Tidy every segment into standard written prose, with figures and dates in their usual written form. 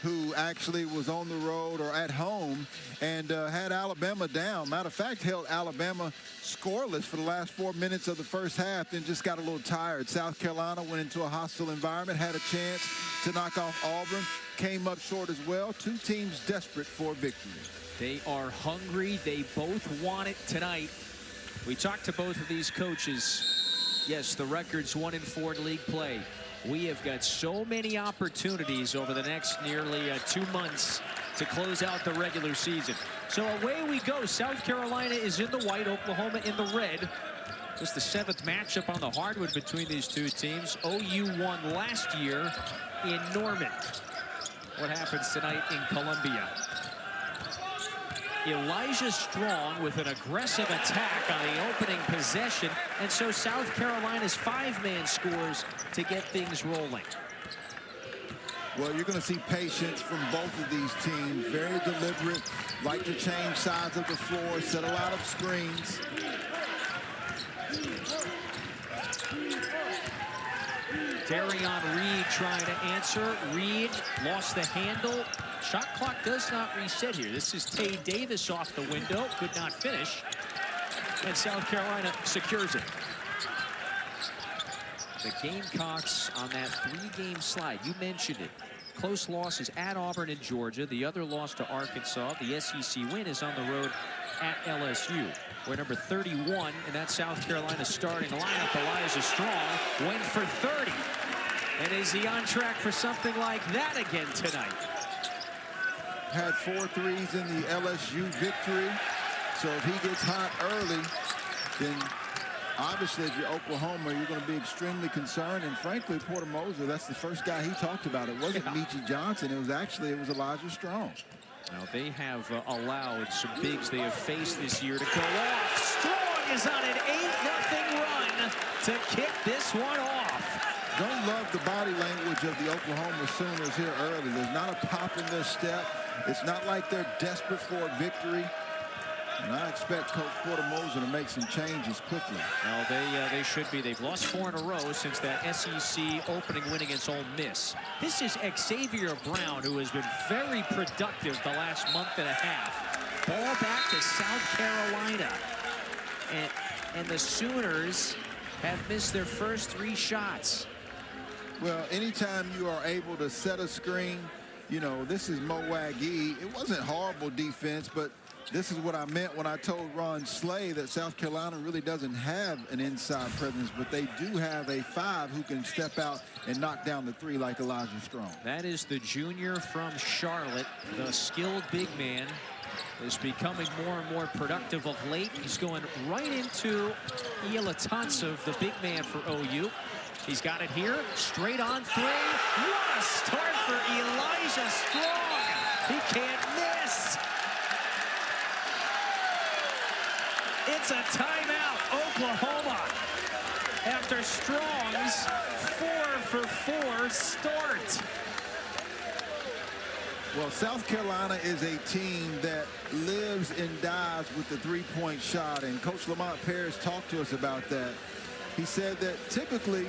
who actually was on the road or at home and had Alabama down. Matter of fact, held Alabama scoreless for the last 4 minutes of the first half, then just got a little tired. South Carolina went into a hostile environment, had a chance to knock off Auburn, came up short as well. Two teams desperate for victory. They are hungry. They both want it tonight. We talked to both of these coaches. Yes, the record's 1-4 in league play. We have got so many opportunities over the next nearly 2 months to close out the regular season. So away we go. South Carolina is in the white, Oklahoma in the red. This is the 7th matchup on the hardwood between these two teams. OU won last year in Norman. What happens tonight in Columbia? Elijah Strong with an aggressive attack on the opening possession, and so South Carolina's 5-man scores to get things rolling. Well, you're going to see patience from both of these teams. Very deliberate, like to change sides of the floor, set a lot of screens. Darion Reed trying to answer. Reed lost the handle. Shot clock does not reset here. This is Tay Davis off the window. Could not finish. And South Carolina secures it. The Gamecocks on that 3-game slide. You mentioned it. Close losses at Auburn and Georgia. The other loss to Arkansas. The SEC win is on the road at LSU. We're number 31, and that South Carolina starting lineup. Elijah Strong went for 30. And is he on track for something like that again tonight? Had 4 threes in the LSU victory. So if he gets hot early, then obviously if you're Oklahoma, you're going to be extremely concerned. And frankly, Porter Moser, that's the first guy he talked about. It wasn't Meechie Johnson. It was Elijah Strong. Now they have allowed some bigs they have faced this year to go off. Strong is on an 8-0 run to kick this one off. Don't love the body language of the Oklahoma Sooners here early. There's not a pop in their step. It's not like they're desperate for a victory. And I expect Coach Porter Moser to make some changes quickly. Well, they should be. They've lost 4 in a row since that SEC opening win against Ole Miss. This is Xavier Brown, who has been very productive the last month and a half. Ball back to South Carolina. And the Sooners have missed their first 3 shots. Well, anytime you are able to set a screen, you know, this is Mo Wagee. It wasn't horrible defense, but this is what I meant when I told Ron Slay that South Carolina really doesn't have an inside presence, but they do have a 5 who can step out and knock down the 3 like Elijah Strong. That is the junior from Charlotte, the skilled big man. Is becoming more and more productive of late. He's going right into Ialatansev, the big man for OU. He's got it here, straight on 3. What a start for Elijah Strong. He can't miss. It's a timeout, Oklahoma, after Strong's 4-for-4 start. Well, South Carolina is a team that lives and dies with the 3-point shot, and Coach Lamont Paris talked to us about that. He said that typically,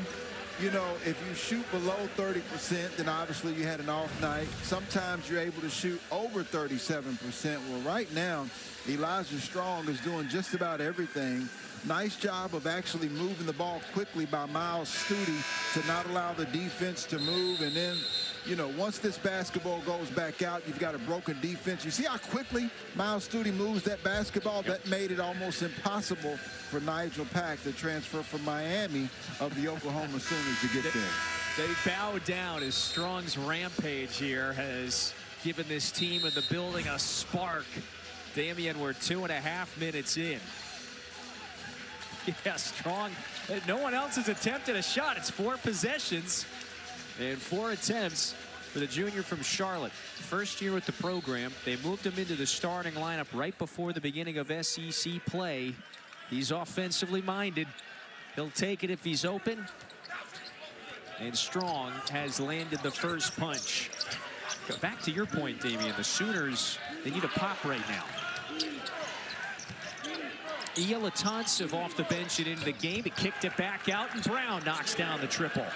you know, if you shoot below 30%, then obviously you had an off night. Sometimes you're able to shoot over 37%. Well, right now, Elijah Strong is doing just about everything. Nice job of actually moving the ball quickly by Miles Studi to not allow the defense to move. And then, you know, once this basketball goes back out, you've got a broken defense. You see how quickly Miles Studi moves that basketball? That made it almost impossible for Nigel Pack, the transfer from Miami of the Oklahoma Sooners, to get there. They bow down as Strong's rampage here has given this team in the building a spark. Damian, we're 2.5 minutes in. Yeah, Strong. No one else has attempted a shot. It's 4 possessions and 4 attempts for the junior from Charlotte. First year with the program. They moved him into the starting lineup right before the beginning of SEC play. He's offensively minded. He'll take it if he's open. And Strong has landed the first punch. Back to your point, Damian. The Sooners, they need a pop right now. Ialatansev off the bench and into the game. He kicked it back out, and Brown knocks down the triple.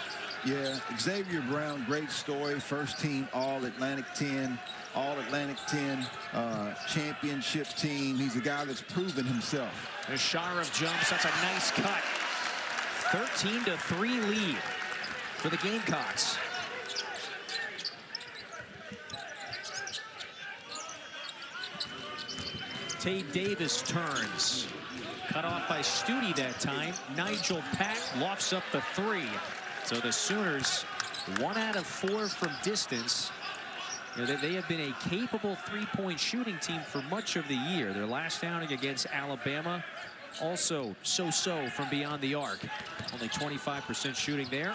Yeah, Xavier Brown, great story. First team All-Atlantic 10, All-Atlantic 10 championship team. He's a guy that's proven himself. The Sharif jumps. That's a nice cut. 13-3 lead for the Gamecocks. Tate Davis turns. Cut off by Studi that time. Nigel Pack lofts up the 3. So the Sooners, 1 out of 4 from distance. You know, they have been a capable three-point shooting team for much of the year. Their last outing against Alabama, also so-so from beyond the arc. Only 25% shooting there.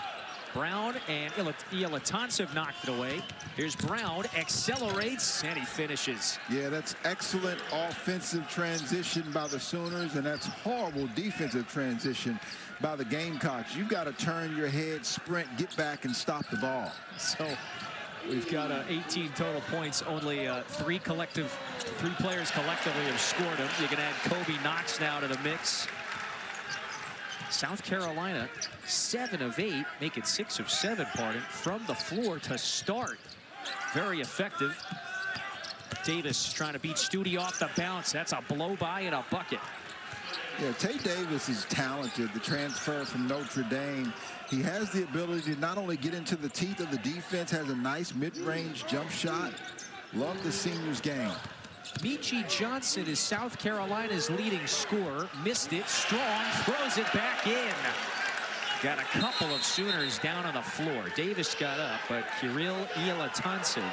Brown and Ilatansev knocked it away. Here's Brown, accelerates, and he finishes. Yeah, that's excellent offensive transition by the Sooners, and that's horrible defensive transition by the Gamecocks. You've got to turn your head, sprint, get back, and stop the ball. So we've got 18 total points. Only 3 players collectively have scored them. You can add Kobe Knox now to the mix. South Carolina, 7 of 8, make it 6 of 7, pardon, from the floor to start. Very effective. Davis trying to beat Studi off the bounce. That's a blow by and a bucket. Yeah, Tate Davis is talented. The transfer from Notre Dame. He has the ability to not only get into the teeth of the defense, has a nice mid-range jump shot. Love the senior's game. Michi Johnson is South Carolina's leading scorer. Missed it. Strong throws it back in. Got a couple of Sooners down on the floor. Davis got up, but Kirill Ilatansev,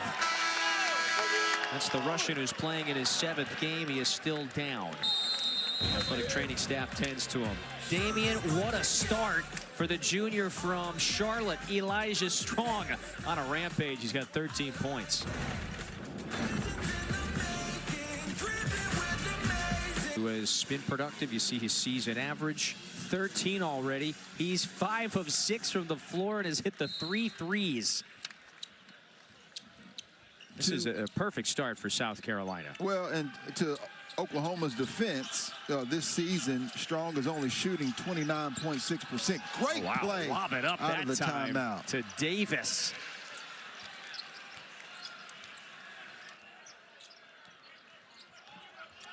that's the Russian who's playing in his 7th game. He is still down. Athletic training staff tends to him. Damian, what a start for the junior from Charlotte. Elijah Strong on a rampage. He's got 13 points. Who has been productive. You see his season average, 13 already. He's 5 of 6 from the floor and has hit the 3 threes. This is a perfect start for South Carolina. Well, and to Oklahoma's defense, this season, Strong is only shooting 29.6%. Great play Lob it up out of the timeout to Davis.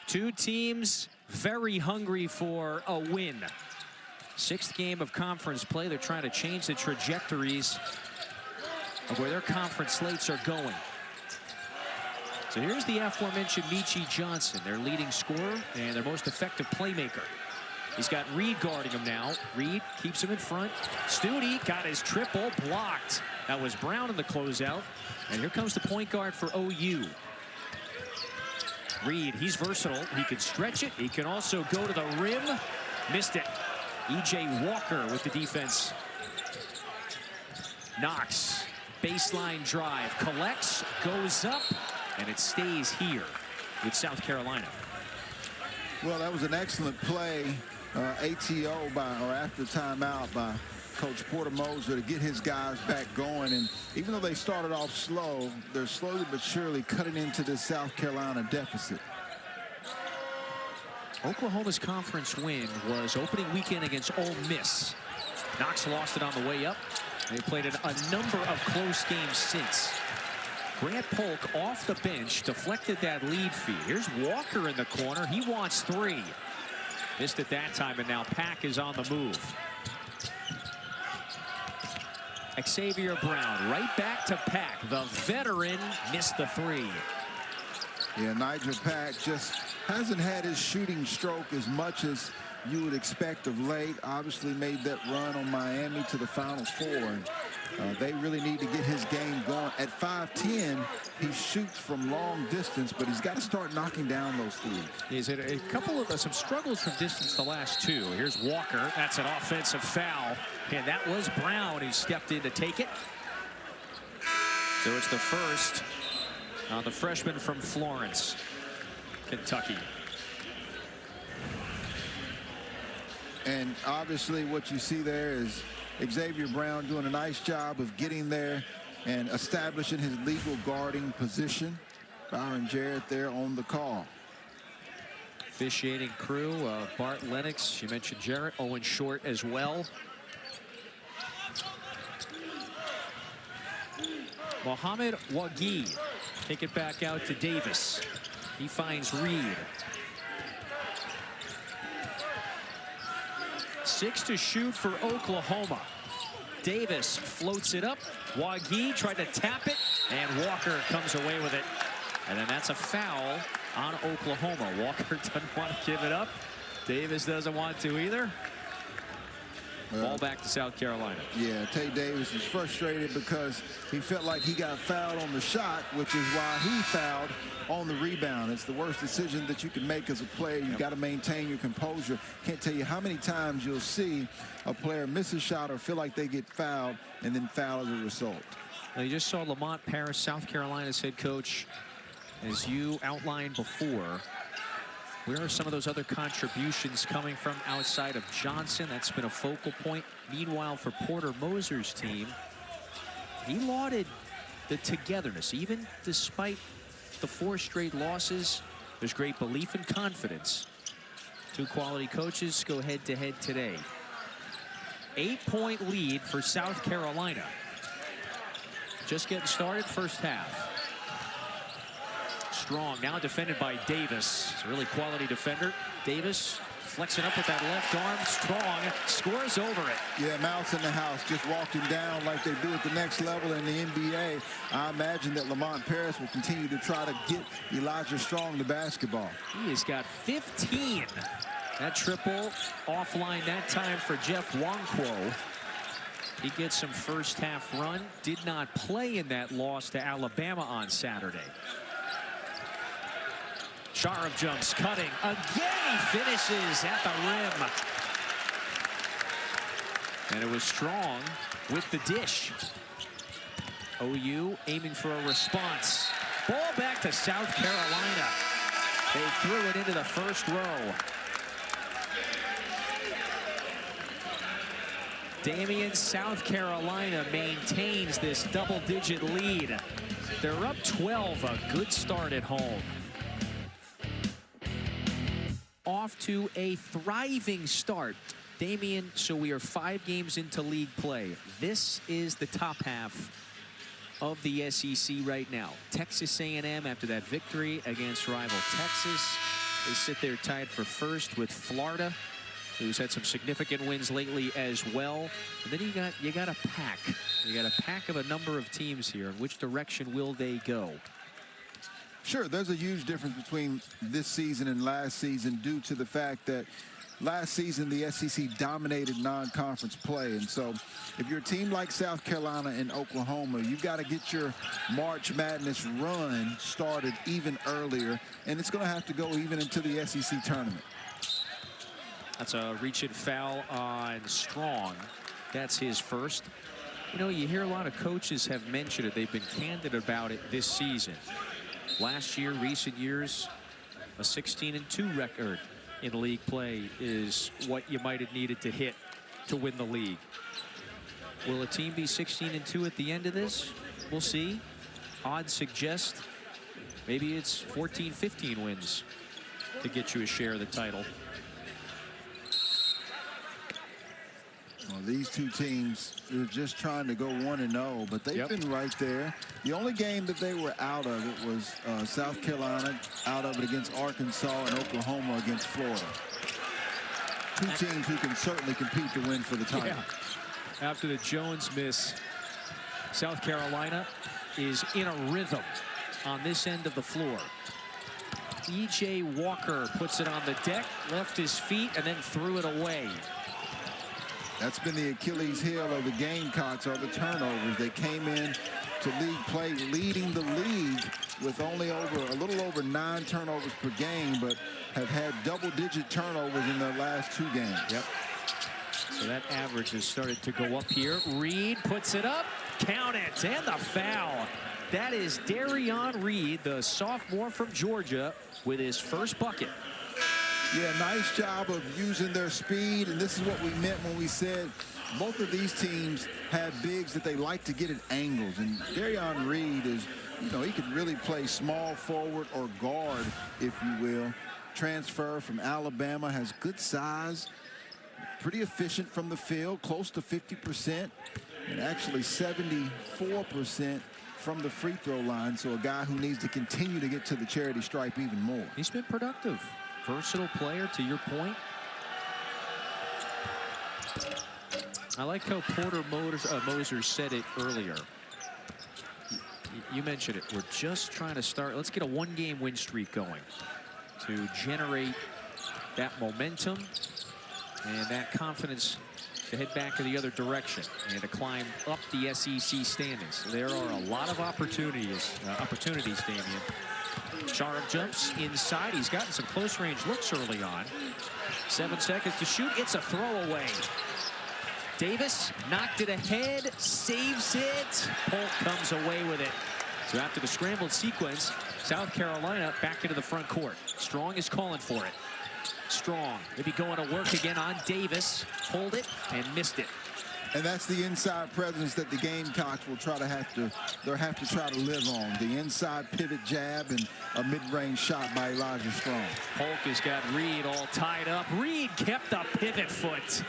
Two teams very hungry for a win. 6th game of conference play. They're trying to change the trajectories of where their conference slates are going. So here's the aforementioned Michi Johnson, their leading scorer and their most effective playmaker. He's got Reed guarding him now. Reed keeps him in front. Studi got his triple blocked. That was Brown in the closeout. And here comes the point guard for OU. Reed, he's versatile. He can stretch it. He can also go to the rim. Missed it. E.J. Walker with the defense. Knox, baseline drive, collects, goes up, and it stays here with South Carolina. Well, that was an excellent play, ATO or after timeout by Coach Porter Moser to get his guys back going. And even though they started off slow, they're slowly but surely cutting into this South Carolina deficit. Oklahoma's conference win was opening weekend against Ole Miss. Knox lost it on the way up. They played in a number of close games since. Grant Polk off the bench deflected that lead feed. Here's Walker in the corner. He wants 3. Missed it that time, and now Pack is on the move. Xavier Brown right back to Pack. The veteran missed the 3. Yeah, Nigel Pack just hasn't had his shooting stroke as much as you would expect of late. Obviously made that run on Miami to the Final Four. And they really need to get his game going. At 5'10", he shoots from long distance, but he's got to start knocking down those threes. He's had a couple of some struggles from distance the last 2. Here's Walker. That's an offensive foul. And that was Brown who stepped in to take it. So it's the first on the freshman from Florence, Kentucky. And obviously what you see there is Xavier Brown doing a nice job of getting there and establishing his legal guarding position. Byron Jarrett there on the call. Officiating crew, Bart Lennox, you mentioned Jarrett, Owen Short as well. Mohamed Wagee. Take it back out to Davis. He finds Reed. 6 to shoot for Oklahoma. Davis floats it up. Wagee tried to tap it, and Walker comes away with it. And then that's a foul on Oklahoma. Walker doesn't want to give it up. Davis doesn't want to either. Ball back to South Carolina. Yeah, Tay Davis is frustrated because he felt like he got fouled on the shot, which is why he fouled on the rebound. It's the worst decision that you can make as a player. You've got to maintain your composure. Can't tell you how many times you'll see a player miss a shot or feel like they get fouled and then foul as a result. Well, you just saw Lamont Paris, South Carolina's head coach. As you outlined before, where are some of those other contributions coming from outside of Johnson? That's been a focal point. Meanwhile, for Porter Moser's team, he lauded the togetherness. Even despite the 4 straight losses, there's great belief and confidence. 2 quality coaches go head-to-head today. 8-point lead for South Carolina. Just getting started, first half. Strong now defended by Davis. It's a really quality defender. Davis flexing up with that left arm. Strong scores over it. Yeah, mouse in the house. Just walked him down like they do at the next level in the NBA. I imagine that Lamont Paris will continue to try to get Elijah Strong the basketball. He has got 15. That triple offline that time for Jeff Wonkwo. He gets some first half run. Did not play in that loss to Alabama on Saturday. Sharp jumps, cutting. Again, he finishes at the rim. And it was Strong with the dish. OU aiming for a response. Ball back to South Carolina. They threw it into the first row. Damian, South Carolina maintains this double-digit lead. They're up 12, a good start at home. Off to a thriving start. Damian, so we are 5 games into league play. This is the top half of the SEC right now. Texas A&M, after that victory against rival Texas, they sit there tied for first with Florida, who's had some significant wins lately as well. And then you got a pack. You got a pack of a number of teams here. In which direction will they go? Sure, there's a huge difference between this season and last season due to the fact that last season the SEC dominated non-conference play. And so if you're a team like South Carolina and Oklahoma, you've got to get your March Madness run started even earlier. And it's going to have to go even into the SEC tournament. That's a reach and foul on Strong. That's his first. You know, you hear a lot of coaches have mentioned it. They've been candid about it this season. Last year, recent years, a 16-2 record in league play is what you might have needed to hit to win the league. Will a team be 16-2 at the end of this? We'll see. Odds suggest maybe it's 14, 15 wins to get you a share of the title. Well, these two teams are just trying to go 1-0, but they've been right there. The only game that they were out of it was South Carolina out of it against Arkansas and Oklahoma against Florida. Two teams who can certainly compete to win for the title. Yeah. After the Jones miss, South Carolina is in a rhythm on this end of the floor. E.J. Walker puts it on the deck, left his feet, and then threw it away. That's been the Achilles heel of the Gamecocks, are the turnovers. They came in to league play leading the league with only a little over 9 turnovers per game, but have had double-digit turnovers in their last 2 games. Yep. So that average has started to go up here. Reed puts it up, count it, and the foul. That is Darion Reed, the sophomore from Georgia, with his first bucket. Yeah, nice job of using their speed, and this is what we meant when we said both of these teams have bigs that they like to get at angles, and Darion Reed is, you know, he can really play small forward or guard, if you will. Transfer from Alabama, has good size, pretty efficient from the field, close to 50%, and actually 74% from the free throw line, so a guy who needs to continue to get to the charity stripe even more. He's been productive. Versatile player, to your point. I like how Porter Moser said it earlier. You mentioned it. We're just trying to start. Let's get a one-game win streak going to generate that momentum and that confidence to head back in the other direction and to climb up the SEC standings. There are a lot of opportunities, Damian. Sharp jumps inside. He's gotten some close-range looks early on. 7 seconds to shoot. It's a throwaway. Davis knocked it ahead, saves it. Polk comes away with it. So after the scrambled sequence, South Carolina back into the front court. Strong is calling for it. Strong maybe going to work again on Davis. Hold it and missed it. And that's the inside presence that the Gamecocks will have to try to live on. The inside pivot jab and a mid-range shot by Elijah Strong. Polk has got Reed all tied up. Reed kept the pivot foot.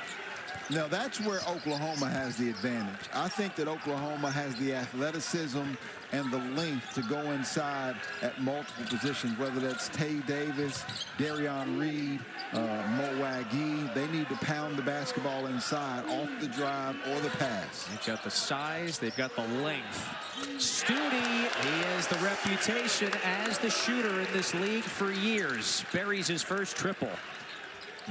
Now that's where Oklahoma has the advantage. I think that Oklahoma has the athleticism and the length to go inside at multiple positions, whether that's Tay Davis, Darion Reed, Mo Wagee. They need to pound the basketball inside off the drive or the pass. They've got the size, they've got the length. Studi, he has the reputation as the shooter in this league for years. Buries his first triple.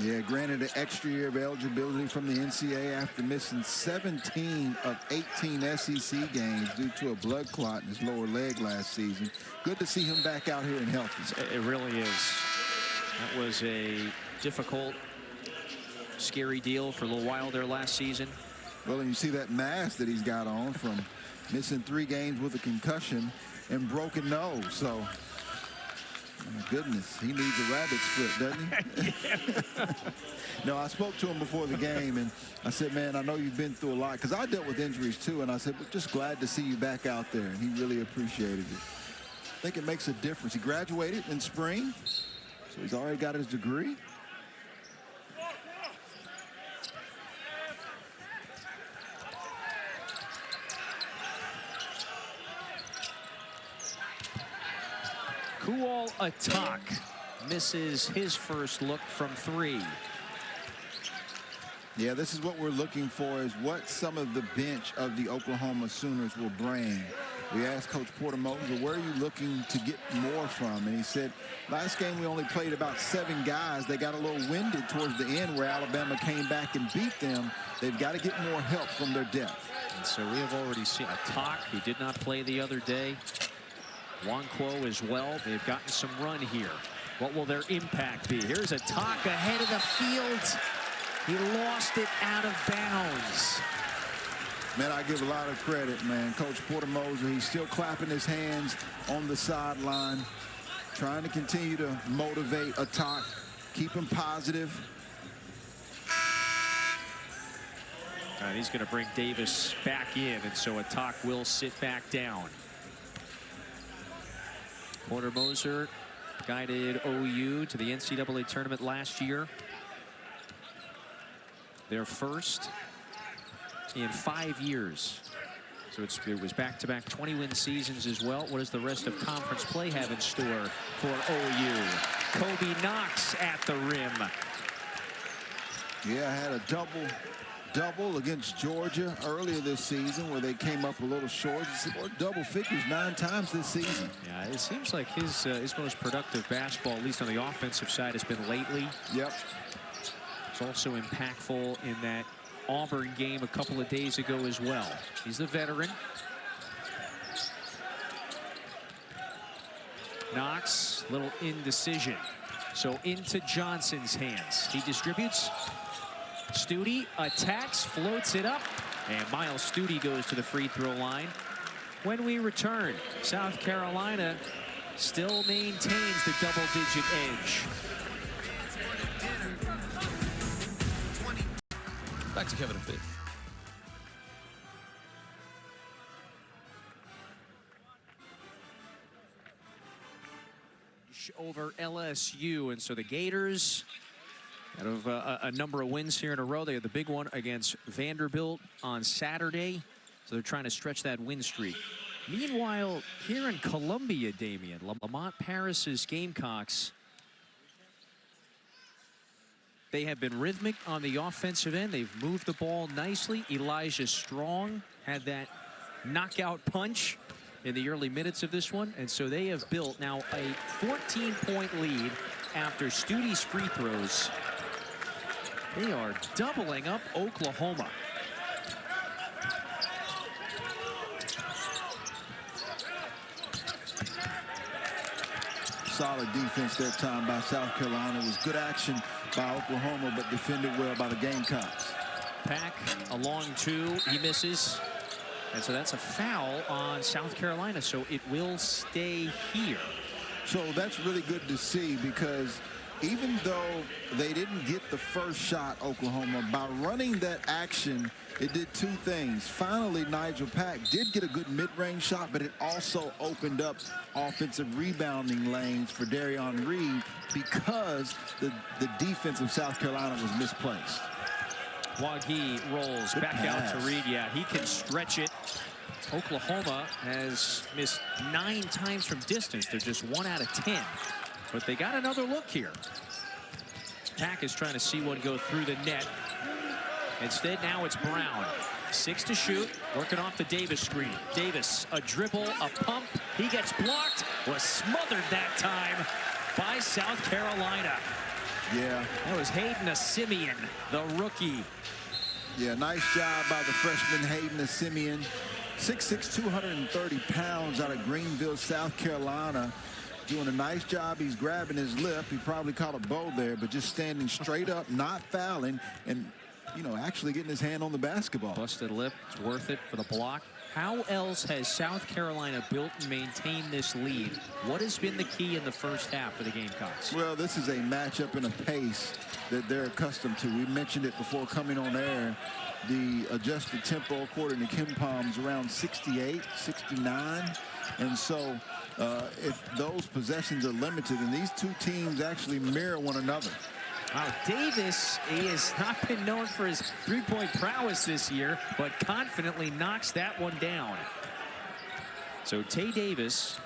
Yeah, granted an extra year of eligibility from the NCAA after missing 17 of 18 SEC games due to a blood clot in his lower leg last season. Good to see him back out here and healthy. It really is. That was a difficult, scary deal for a little while there last season. Well, and you see that mask that he's got on from missing 3 games with a concussion and broken nose. So, my goodness, he needs a rabbit's foot, doesn't he? No, I spoke to him before the game, and I said, man, I know you've been through a lot, because I dealt with injuries too, and I said, we're just glad to see you back out there, and he really appreciated it. I think it makes a difference. He graduated in spring, so he's already got his degree. Kual Atak misses his first look from 3. Yeah, this is what we're looking for, is what some of the bench of the Oklahoma Sooners will bring. We asked Coach Porter Moser, where are you looking to get more from? And he said, last game we only played about 7 guys. They got a little winded towards the end where Alabama came back and beat them. They've got to get more help from their depth. And so we have already seen Atak, who did not play the other day. Wonquo as well. They've gotten some run here. What will their impact be? Here's Atak ahead of the field. He lost it out of bounds. Man, I give a lot of credit, man. Coach Porter Moser, he's still clapping his hands on the sideline, trying to continue to motivate Atak, keep him positive. All right, he's going to bring Davis back in, and so Atak will sit back down. Porter Moser guided OU to the NCAA tournament last year. Their first in 5 years. So it was back-to-back 20-win seasons as well. What does the rest of conference play have in store for OU? Kobe Knox at the rim. Yeah, I had a double against Georgia earlier this season where they came up a little short. Double figures 9 times this season. Yeah, it seems like his most productive basketball, at least on the offensive side, has been lately. Yep. It's also impactful in that Auburn game a couple of days ago as well. He's the veteran. Knox, little indecision. So into Johnson's hands. He distributes. Studi attacks, floats it up, and Miles Studi goes to the free throw line. When we return, South Carolina still maintains the double-digit edge. Back to Kevin and Fitz. Over LSU, and so the Gators, out of a number of wins here in a row, they had the big one against Vanderbilt on Saturday, so they're trying to stretch that win streak. Meanwhile, here in Columbia, Damian, Lamont Paris's Gamecocks, they have been rhythmic on the offensive end. They've moved the ball nicely. Elijah Strong had that knockout punch in the early minutes of this one. And so they have built now a 14-point lead after Studi's free throws. They are doubling up Oklahoma. Solid defense that time by South Carolina. It was good action by Oklahoma, but defended well by the Gamecocks. Pack a long two, he misses. And so that's a foul on South Carolina, so it will stay here. So that's really good to see, because even though they didn't get the first shot, Oklahoma, by running that action, it did two things. Finally, Nigel Pack did get a good mid-range shot, but it also opened up offensive rebounding lanes for Darion Reed, because the defense of South Carolina was misplaced. Wagee rolls back out to Reed. Yeah, he can stretch it. Oklahoma has missed 9 times from distance. They're just 1 out of 10. But they got another look here. Pack is trying to see one go through the net. Instead, now it's Brown. 6 to shoot, working off the Davis screen. Davis, a dribble, a pump. He gets blocked. Was smothered that time by South Carolina. Yeah. That was Hayden Asimian, the rookie. Yeah, nice job by the freshman Hayden Asimian. 6'6", 230 pounds out of Greenville, South Carolina. Doing a nice job. He's grabbing his lip. He probably caught a bow there, but just standing straight up, not fouling, and, you know, actually getting his hand on the basketball. Busted lip. It's worth it for the block. How else has South Carolina built and maintained this lead? What has been the key in the first half for the Gamecocks? Well, this is a matchup and a pace that they're accustomed to. We mentioned it before coming on air. The adjusted tempo, according to Kim Palm's, around 68, 69. And so if those possessions are limited, and these two teams actually mirror one another. Wow, Davis, he has not been known for his three-point prowess this year, but confidently knocks that one down. So Tay Davis,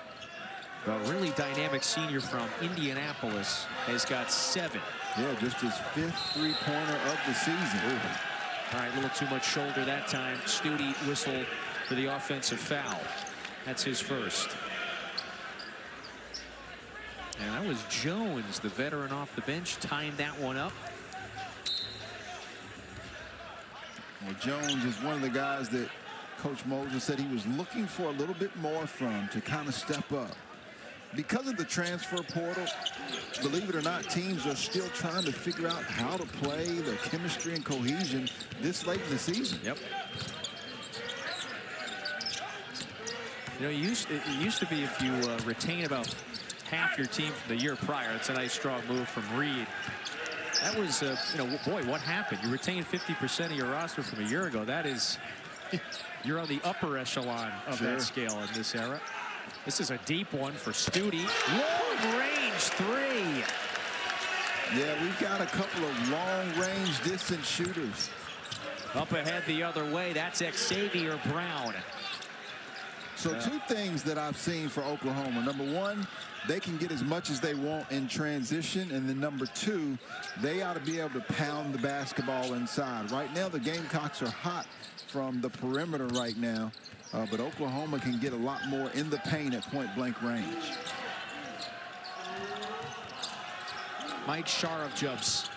a really dynamic senior from Indianapolis, has got 7. Yeah, just his 5th three-pointer of the season. Ooh. All right, a little too much shoulder that time. Studi whistled for the offensive foul. That's his first. And that was Jones, the veteran off the bench, tying that one up. Well, Jones is one of the guys that Coach Moses said he was looking for a little bit more from to kind of step up. Because of the transfer portal, believe it or not, teams are still trying to figure out how to play, their chemistry and cohesion this late in the season. Yep. You know, it used to be if you retain about half your team from the year prior. It's a nice strong move from Reed. That was, you know, boy, what happened? You retained 50% of your roster from a year ago. That is, you're on the upper echelon of that scale in this era. This is a deep one for Studi. Long range 3. Yeah, we've got a couple of long range distance shooters. Up ahead the other way, that's Xavier Brown. So two things that I've seen for Oklahoma. Number one, they can get as much as they want in transition. And then number two, they ought to be able to pound the basketball inside. Right now, the Gamecocks are hot from the perimeter right now. But Oklahoma can get a lot more in the paint at point-blank range. Mike Sharif jumps.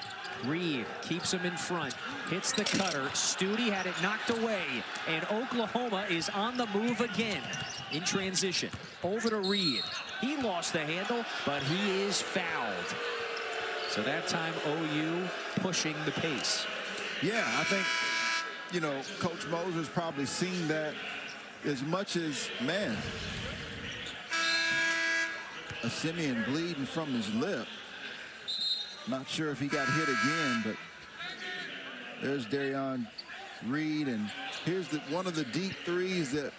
Reed keeps him in front. Hits the cutter. Studi had it knocked away. And Oklahoma is on the move again in transition. Over to Reed. He lost the handle, but he is fouled. So that time, OU pushing the pace. Yeah, I think, you know, Coach Moses probably seen that as much as, man, Asimian bleeding from his lip. Not sure if he got hit again, but there's Darion Reed, and here's one of the deep threes that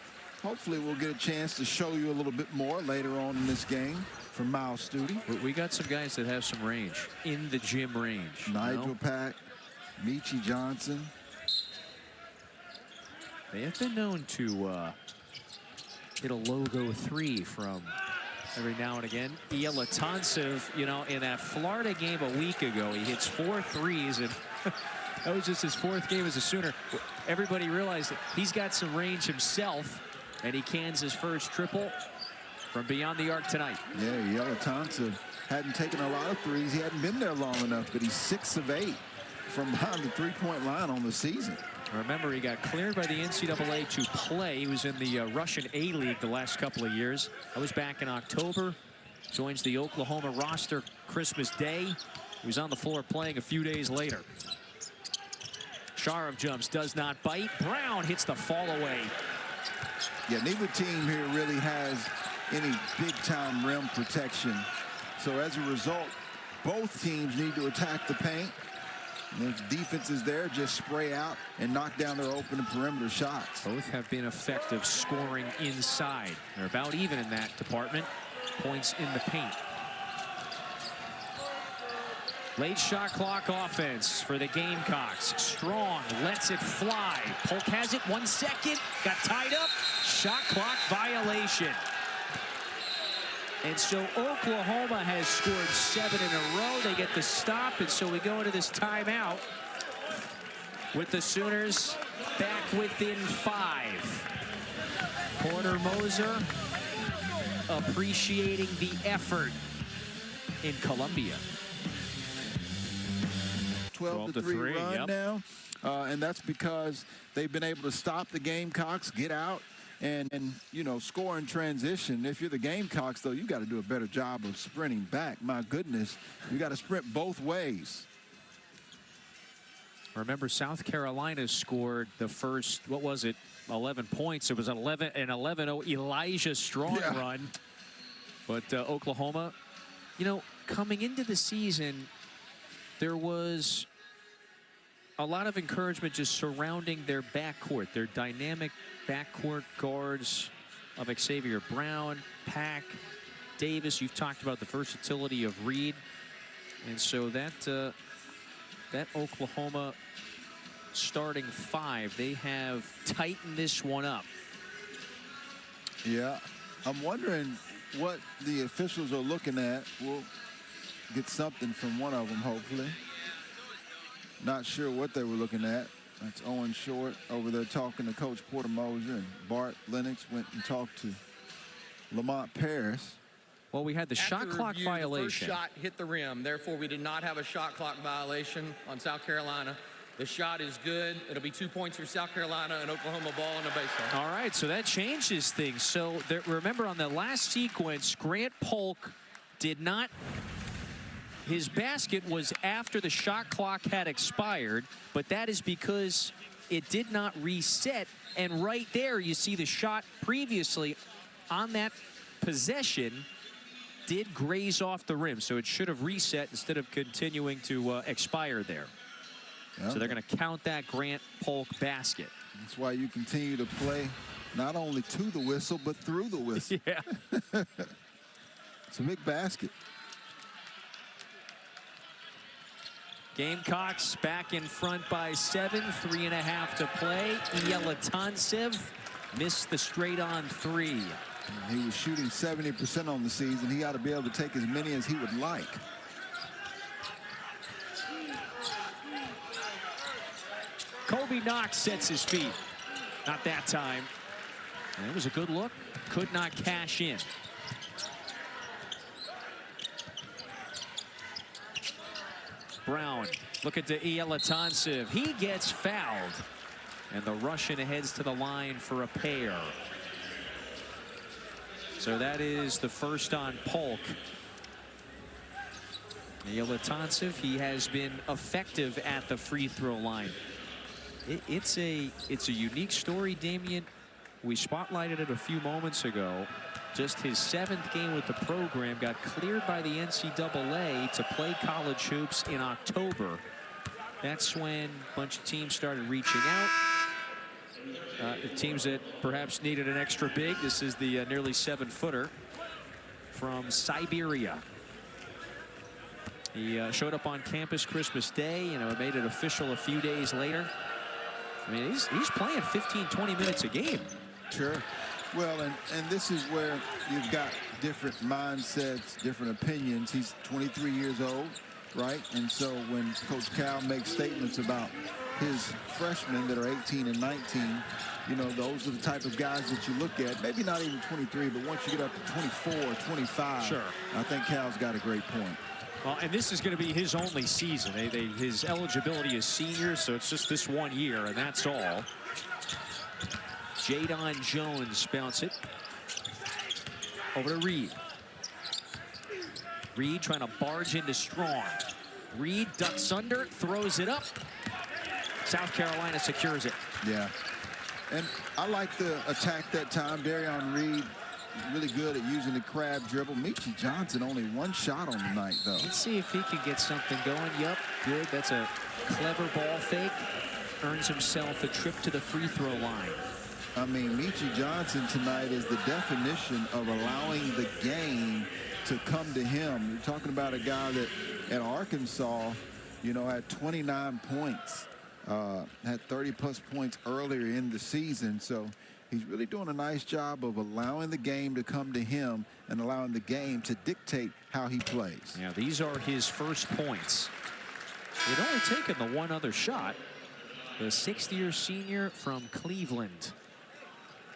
hopefully we'll get a chance to show you a little bit more later on in this game from Miles Studi. We got some guys that have some range, in the gym range. Nigel Pack, Michi Johnson. They have been known to hit a logo 3 from every now and again. Latansev, you know, in that Florida game a week ago, he hits 4 threes, and that was just his 4th game as a Sooner. Everybody realized that he's got some range himself, and he cans his first triple from beyond the arc tonight. Yeah, Latansev hadn't taken a lot of threes. He hadn't been there long enough, but he's 6 of 8 from behind the three-point line on the season. Remember, he got cleared by the NCAA to play. He was in the Russian A-League the last couple of years. I was back in October. Joins the Oklahoma roster Christmas Day. He was on the floor playing a few days later. Sharov jumps, does not bite. Brown hits the fall away. Yeah, neither team here really has any big-time rim protection. So as a result, both teams need to attack the paint. And if defense is there, just spray out and knock down their open and perimeter shots. Both have been effective scoring inside. They're about even in that department. Points in the paint. Late shot clock offense for the Gamecocks. Strong lets it fly. Polk has it, 1 second. Got tied up. Shot clock violation. And so Oklahoma has scored 7 in a row. They get the stop, and so we go into this timeout with the Sooners back within 5. Porter Moser appreciating the effort in Columbia. 12-3 run yep. now, and that's because they've been able to stop the Gamecocks, get out, and you know, score in transition. If you're the Gamecocks, though, you got to do a better job of sprinting back. My goodness, you got to sprint both ways. Remember, South Carolina scored the first, what was it, 11 points. It was an 11-0 Elijah Strong run. But Oklahoma, you know, coming into the season, there was a lot of encouragement just surrounding their backcourt, their dynamic backcourt guards of Xavier Brown, Pack, Davis. You've talked about the versatility of Reed. And so that Oklahoma starting 5, they have tightened this one up. Yeah, I'm wondering what the officials are looking at. We'll get something from one of them, hopefully. Not sure what they were looking at. That's Owen Short over there talking to Coach Porter Moser, and Bart Lennox went and talked to Lamont Paris. Well, we had the shot clock violation. The first shot hit the rim. Therefore, we did not have a shot clock violation on South Carolina. The shot is good. It'll be 2 points for South Carolina and Oklahoma ball on the baseline. All right, so that changes things. So there, remember, on the last sequence, Grant Polk did not. His basket was after the shot clock had expired, but that is because it did not reset. And right there, you see the shot previously on that possession did graze off the rim. So it should have reset instead of continuing to expire there. So they're going to count that Grant Polk basket. That's why you continue to play not only to the whistle, but through the whistle. Yeah. It's a big basket. Gamecocks back in front by 7, 3.5 to play. Latansev missed the straight-on 3. He was shooting 70% on the season. He ought to be able to take as many as he would like. Kobe Knox sets his feet. Not that time. And it was a good look. Could not cash in. Brown, look at the Latansev. He gets fouled. And the Russian heads to the line for a pair. So that is the first on Polk. Latansev, he has been effective at the free throw line. It's a unique story, Damian. We spotlighted it a few moments ago. Just his 7th game with the program, got cleared by the NCAA to play college hoops in October. That's when a bunch of teams started reaching out. Teams that perhaps needed an extra big. This is the nearly 7-footer from Siberia. He showed up on campus Christmas Day. You know, made it official a few days later. I mean, he's playing 15, 20 minutes a game. Sure. Well, and this is where you've got different mindsets, different opinions. He's 23 years old, right? And so when Coach Cal makes statements about his freshmen that are 18 and 19, you know, those are the type of guys that you look at. Maybe not even 23, but once you get up to 24, 25, sure. I think Cal's got a great point. Well, and this is going to be his only season. His eligibility is senior, so it's just this 1 year, and that's all. Jadon Jones bounce it over to Reed. Reed trying to barge into Strong. Reed ducks under, throws it up. South Carolina secures it. Yeah. And I like the attack that time. Darion Reed really good at using the crab dribble. Meechie Johnson only 1 shot on the night, though. Let's see if he can get something going. Yup, good. That's a clever ball fake. Earns himself a trip to the free throw line. I mean, Meechie Johnson tonight is the definition of allowing the game to come to him. You're talking about a guy that at Arkansas, you know, had 29 points. Had 30-plus points earlier in the season. So he's really doing a nice job of allowing the game to come to him and allowing the game to dictate how he plays. Yeah, these are his first points. He'd only taken the one other shot. The 6th-year senior from Cleveland.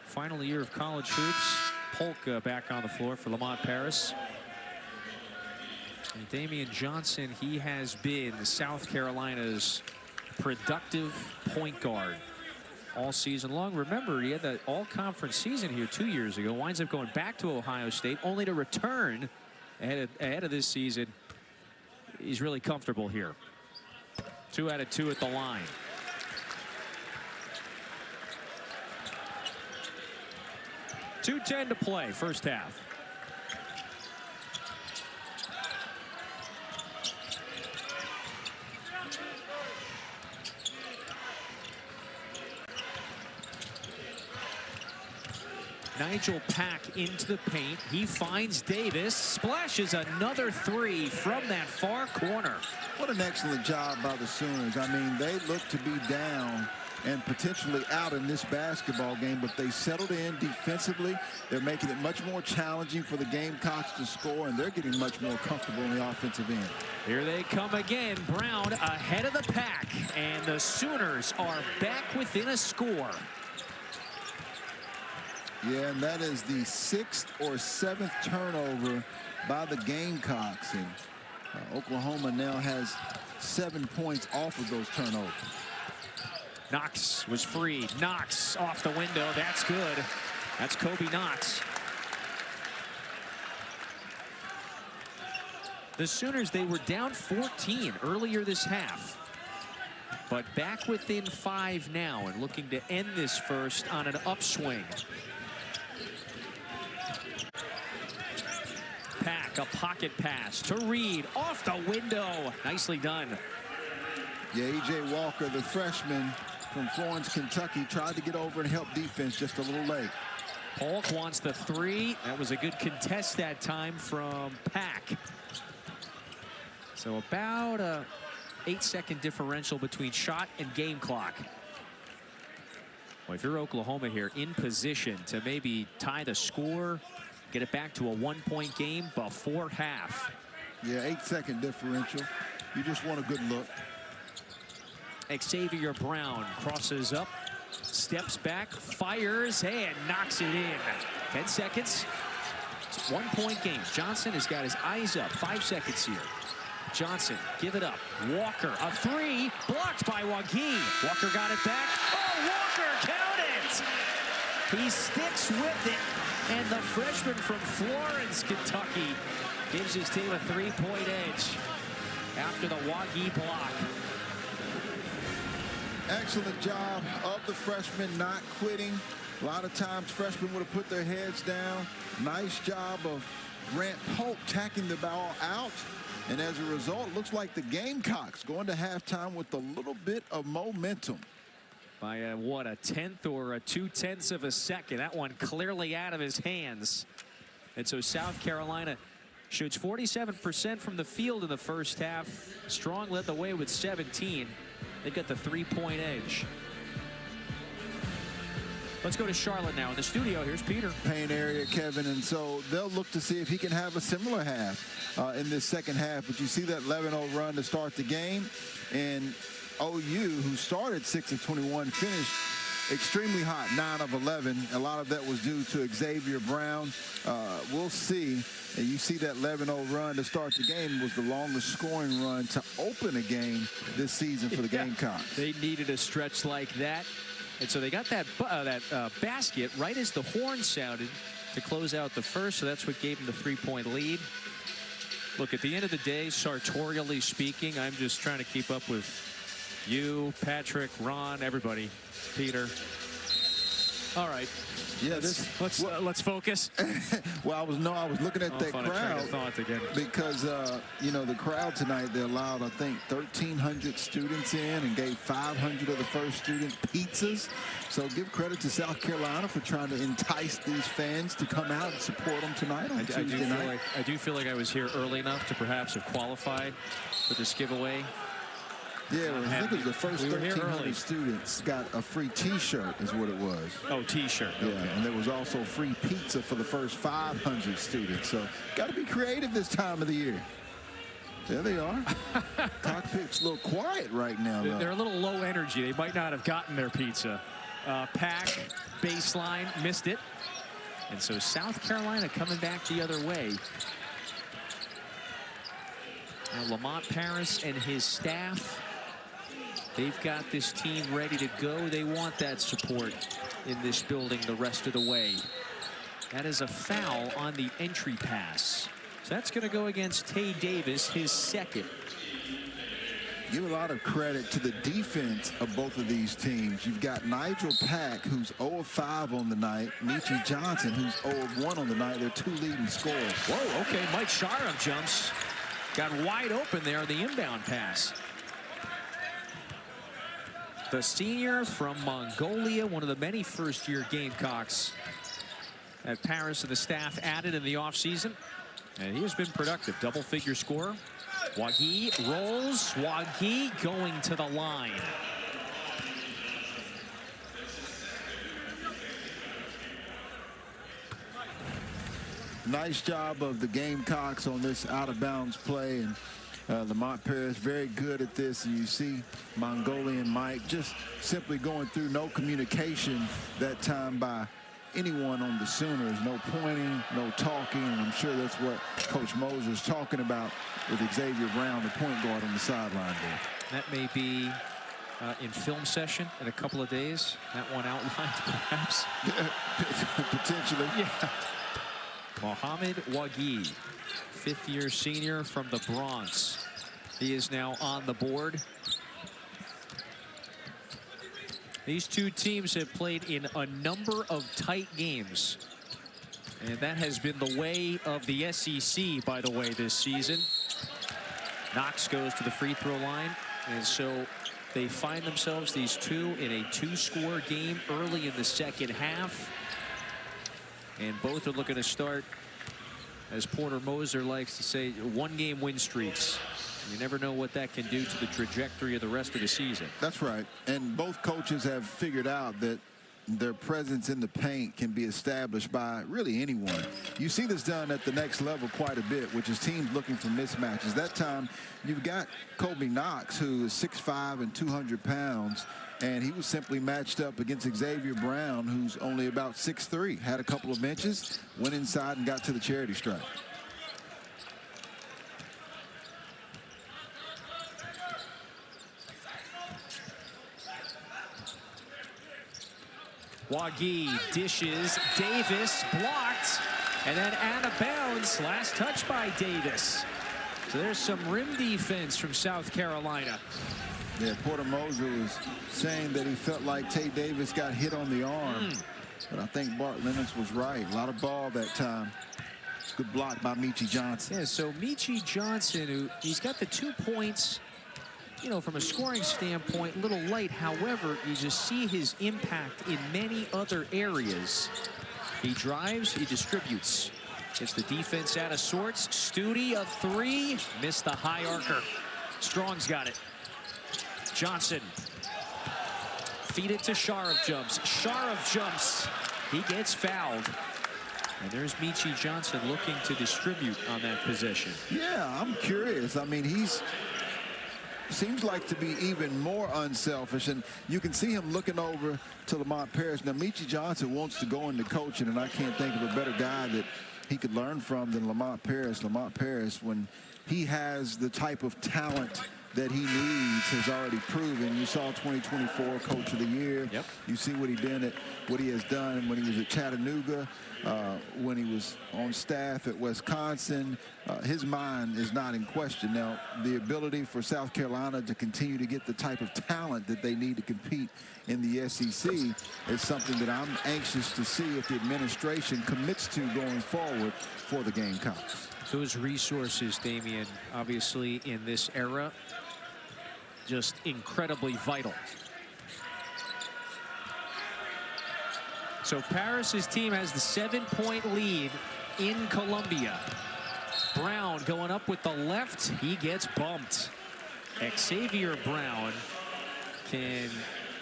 Final year of college hoops. Polk back on the floor for Lamont Paris. And Damian Johnson, he has been South Carolina's productive point guard all season long. Remember, he had that all-conference season here 2 years ago. Winds up going back to Ohio State, only to return ahead of this season. He's really comfortable here. 2 out of 2 at the line. .210 to play, first half. Nigel Pack into the paint. He finds Davis, splashes another 3 from that far corner. What an excellent job by the Sooners. I mean, they look to be down and potentially out in this basketball game, but they settled in defensively. They're making it much more challenging for the Gamecocks to score, and they're getting much more comfortable in the offensive end. Here they come again. Brown ahead of the Pack, and the Sooners are back within a score. Yeah, and that is the 6th or 7th turnover by the Gamecocks. And Oklahoma now has 7 points off of those turnovers. Knox was freed. Knox off the window. That's good. That's Kobe Knox. The Sooners, they were down 14 earlier this half, but back within 5 now and looking to end this first on an upswing. Pack, a pocket pass to Reed, off the window. Nicely done. Yeah, E.J. Walker, the freshman from Florence, Kentucky, tried to get over and help defense just a little late. Polk wants the 3. That was a good contest that time from Pack. So about a 8-second differential between shot and game clock. Well, if you're Oklahoma here, in position to maybe tie the score, get it back to a 1-point game before half. Yeah, 8-second differential. You just want a good look. Xavier Brown crosses up, steps back, fires, and knocks it in. 10 seconds. It's a 1-point game. Johnson has got his eyes up. 5 seconds here. Johnson, give it up. Walker, a 3, blocked by Wagee. Walker got it back. Oh, Walker, count it! He sticks with it, and the freshman from Florence, Kentucky, gives his team a 3-point edge after the Wagee block. Excellent job of the freshman not quitting. A lot of times freshmen would have put their heads down. Nice job of Grant Polk tacking the ball out. And as a result, looks like the Gamecocks going to halftime with a little bit of momentum. By what, a 10th or a 2/10 of a second. That one clearly out of his hands. And so South Carolina shoots 47% from the field in the first half. Strong led the way with 17. They got the 3-point edge. Let's go to Charlotte now in the studio. Here's Peter. Paint area, Kevin, and so they'll look to see if he can have a similar half in this second half. But you see that 11-0 run to start the game, and OU, who started 6 of 21, finished extremely hot, 9 of 11. A lot of that was due to Xavier Brown. We'll see. And you see that 11-0 run to start the game was the longest scoring run to open a game this season for the Gamecocks. They needed a stretch like that. And so they got that basket right as the horn sounded to close out the first. So that's what gave them the 3-point lead. Look, at the end of the day, sartorially speaking, I'm just trying to keep up with you, Patrick, Ron, everybody, Peter. All right. Yeah, let's focus. Well, I was looking at that crowd because you know, the crowd tonight, they allowed, I think, 1,300 students in and gave 500 of the first student pizzas. So give credit to South Carolina for trying to entice these fans to come out and support them tonight on Tuesday night. I do feel like I was here early enough to perhaps have qualified for this giveaway. Yeah, well, I think it was the first 1,300 students got a free T-shirt is what it was. Oh, T-shirt. Yeah, okay. and there was also free pizza for the first 500 students. So got to be creative this time of the year. There they are. Cockpit's a little quiet right now, though. They're a little low energy. They might not have gotten their pizza. Pack, baseline, missed it. And so South Carolina coming back the other way. Now Lamont Paris and his staff, they've got this team ready to go. They want that support in this building the rest of the way. That is a foul on the entry pass. So that's going to go against Tay Davis, his second. Give a lot of credit to the defense of both of these teams. You've got Nigel Pack, who's 0 of 5 on the night. Michi Johnson, who's 0 of 1 on the night. They're two leading scorers. Whoa, okay, Mike Sharp jumps. Got wide open there on the inbound pass. The senior from Mongolia, one of the many first-year Gamecocks that Paris and the staff added in the offseason. And he has been productive. Double-figure scorer. Wagee rolls. Wagee going to the line. Nice job of the Gamecocks on this out-of-bounds play. And Lamont Paris very good at this. And you see Mongolian Mike just simply going through no communication that time by anyone on the Sooners. No pointing, no talking. And I'm sure that's what Coach Moser's talking about with Xavier Brown, the point guard on the sideline there. That may be in film session in a couple of days. That one outlined, perhaps. Potentially. Yeah. Mohamed Wagee, fifth-year senior from the Bronx. He is now on the board. These two teams have played in a number of tight games. And that has been the way of the SEC, by the way, this season. Knox goes to the free throw line. And so they find themselves, these two, in a two-score game early in the second half. And both are looking to start, as Porter Moser likes to say, one-game win streaks. You never know what that can do to the trajectory of the rest of the season. That's right. And both coaches have figured out that their presence in the paint can be established by really anyone. You see this done at the next level quite a bit, which is teams looking for mismatches. That time, you've got Kobe Knox, who is 6'5" and 200 pounds. And he was simply matched up against Xavier Brown, who's only about 6'3", had a couple of benches, went inside and got to the charity stripe. Wagee dishes, Davis blocked, and then out of bounds. Last touch by Davis. So there's some rim defense from South Carolina. Yeah, Porter Moser was saying that he felt like Tay Davis got hit on the arm. But I think Bart Lennox was right. A lot of ball that time. Good block by Michi Johnson. Yeah, so Michi Johnson, he's got the 2 points, you know, from a scoring standpoint, a little light. However, you just see his impact in many other areas. He drives, he distributes. Gets the defense out of sorts. Studi, a three. Missed the high archer. Strong's got it. Johnson Feed it to Sharif jumps. Sharif jumps. He gets fouled. And there's Michi Johnson looking to distribute on that possession. Yeah, I'm curious. I mean, seems like to be even more unselfish, and you can see him looking over to Lamont Paris. Now, Michi Johnson wants to go into coaching, and I can't think of a better guy that he could learn from than Lamont Paris. Lamont Paris, when he has the type of talent that he needs, has already proven. You saw 2024 Coach of the Year. Yep. You see what he has done when he was at Chattanooga, when he was on staff at Wisconsin. His mind is not in question. Now, the ability for South Carolina to continue to get the type of talent that they need to compete in the SEC is something that I'm anxious to see if the administration commits to going forward for the Gamecocks. Those resources, Damian, obviously in this era, just incredibly vital. So Paris's team has the 7-point lead in Columbia. Brown going up with the left. He gets bumped. Xavier Brown can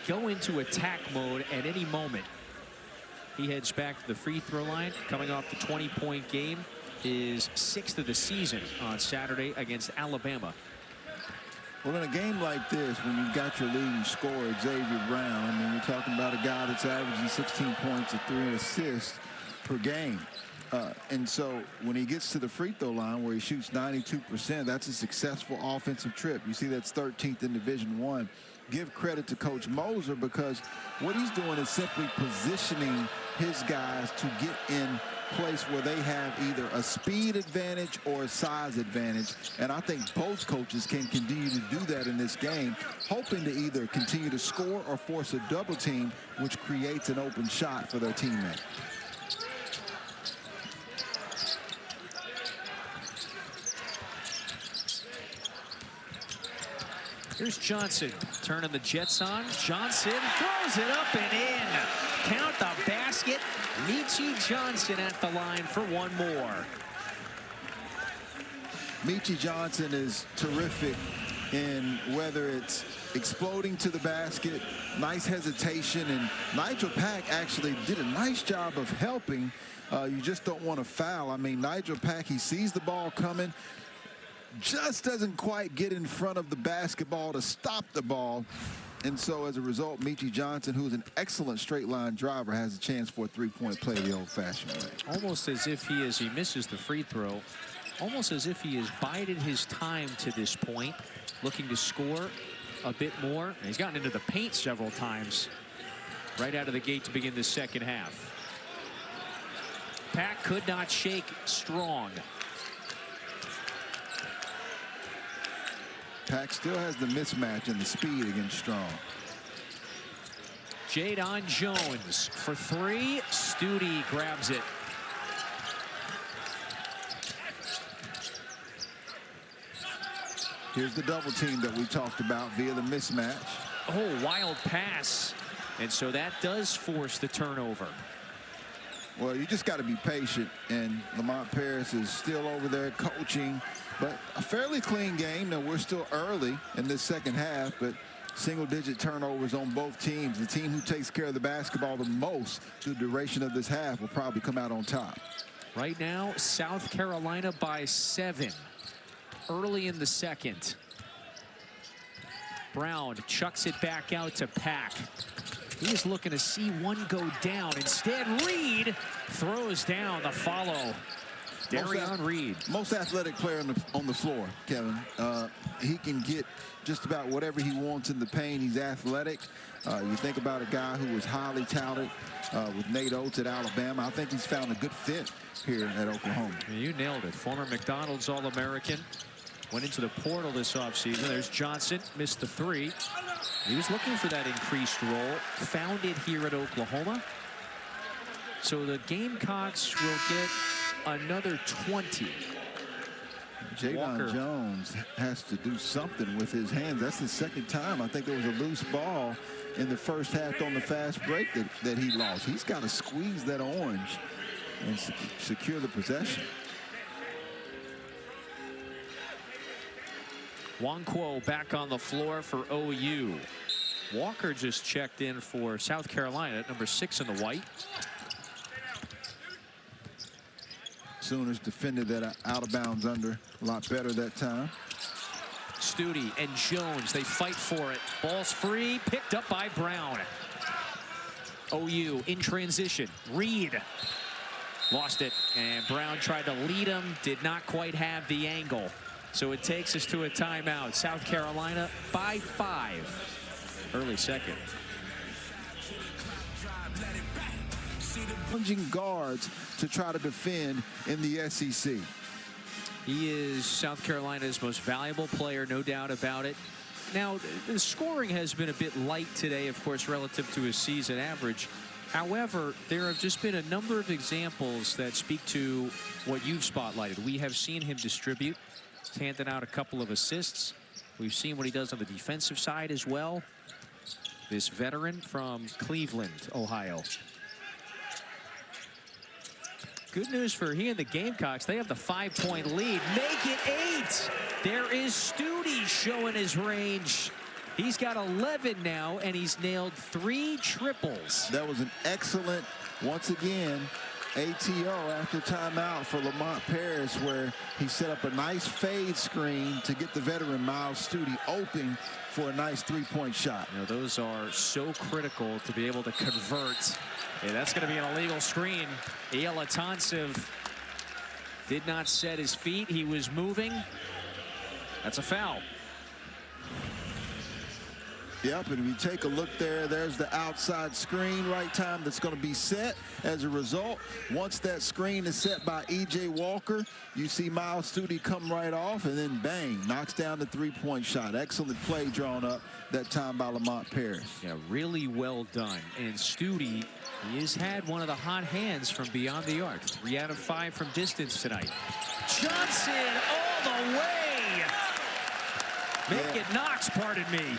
go into attack mode at any moment. He heads back to the free throw line, coming off the 20-point game, his 6th of the season on Saturday against Alabama. Well, in a game like this, when you've got your leading scorer, Xavier Brown, I mean, you're talking about a guy that's averaging 16 points and 3 assists per game. And so when he gets to the free throw line where he shoots 92%, that's a successful offensive trip. You see that's 13th in Division I. Give credit to Coach Moser, because what he's doing is simply positioning his guys to get in place where they have either a speed advantage or a size advantage, and I think both coaches can continue to do that in this game, hoping to either continue to score or force a double team, which creates an open shot for their teammate. Here's Johnson turning the Jets on. Johnson throws it up and in. Count the basket. Michi Johnson at the line for one more. Michi Johnson is terrific in whether it's exploding to the basket, nice hesitation, and Nigel Pack actually did a nice job of helping. You just don't want to foul. I mean, Nigel Pack, he sees the ball coming, just doesn't quite get in front of the basketball to stop the ball. And so as a result, Michi Johnson, who's an excellent straight line driver, has a chance for a three-point play the old-fashioned way. Almost as if he misses the free throw, almost as if he has bided his time to this point, looking to score a bit more. And he's gotten into the paint several times right out of the gate to begin the second half. Pack could not shake Strong. Pack still has the mismatch and the speed against Strong. Jadon Jones for three. Stute grabs it. Here's the double team that we talked about via the mismatch. Oh, wild pass. And so that does force the turnover. Well, you just got to be patient, and Lamont Paris is still over there coaching, but a fairly clean game. Now, we're still early in this second half, but single-digit turnovers on both teams. The team who takes care of the basketball the most through the duration of this half will probably come out on top. Right now, South Carolina by 7. Early in the second. Brown chucks it back out to Pack. He's looking to see one go down. Instead, Reed throws down the follow. Darion Reed. Most athletic player on the floor, Kevin. He can get just about whatever he wants in the paint. He's athletic. You think about a guy who was highly touted with Nate Oates at Alabama. I think he's found a good fit here at Oklahoma. You nailed it. Former McDonald's All-American. Went into the portal this offseason. There's Johnson. Missed the three. He was looking for that increased role. Found it here at Oklahoma. So the Gamecocks will get another 20. Jadon Jones has to do something with his hands. That's the second time. I think there was a loose ball in the first half on the fast break that he lost. He's got to squeeze that orange and secure the possession. Nwankwo back on the floor for OU. Walker just checked in for South Carolina at number 6 in the white. Sooners defended that out of bounds under a lot better that time. Studi and Jones, they fight for it. Ball's free, picked up by Brown. OU in transition. Reed lost it, and Brown tried to lead him, did not quite have the angle. So it takes us to a timeout. South Carolina by 5. Early second. Challenging guards to try to defend in the SEC. He is South Carolina's most valuable player, no doubt about it. Now, the scoring has been a bit light today, of course, relative to his season average. However, there have just been a number of examples that speak to what you've spotlighted. We have seen him distribute. He's handed out a couple of assists. We've seen what he does on the defensive side as well. This veteran from Cleveland, Ohio. Good news for he and the Gamecocks. They have the 5-point lead. Make it 8. There is Studi showing his range. He's got 11 now, and he's nailed 3 triples. That was an excellent, once again, ATO after timeout for Lamont Paris, where he set up a nice fade screen to get the veteran Miles Studi open for a nice 3-point shot. You know, those are so critical to be able to convert. Yeah, that's going to be an illegal screen. Elatonsev did not set his feet. He was moving. That's a foul. Yep, and if you take a look there, there's the outside screen, right time that's going to be set. As a result, once that screen is set by E.J. Walker, you see Miles Studi come right off, and then bang, knocks down the 3-point shot. Excellent play drawn up that time by Lamont Paris. Yeah, really well done. And Studi, he has had one of the hot hands from beyond the arc. 3 out of 5 from distance tonight. Johnson all the way. Make it Knox, pardon me.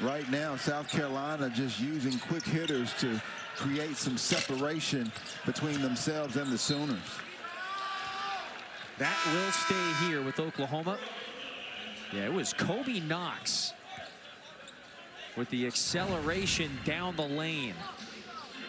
Right now, South Carolina just using quick hitters to create some separation between themselves and the Sooners. That will stay here with Oklahoma. Yeah, it was Kobe Knox with the acceleration down the lane.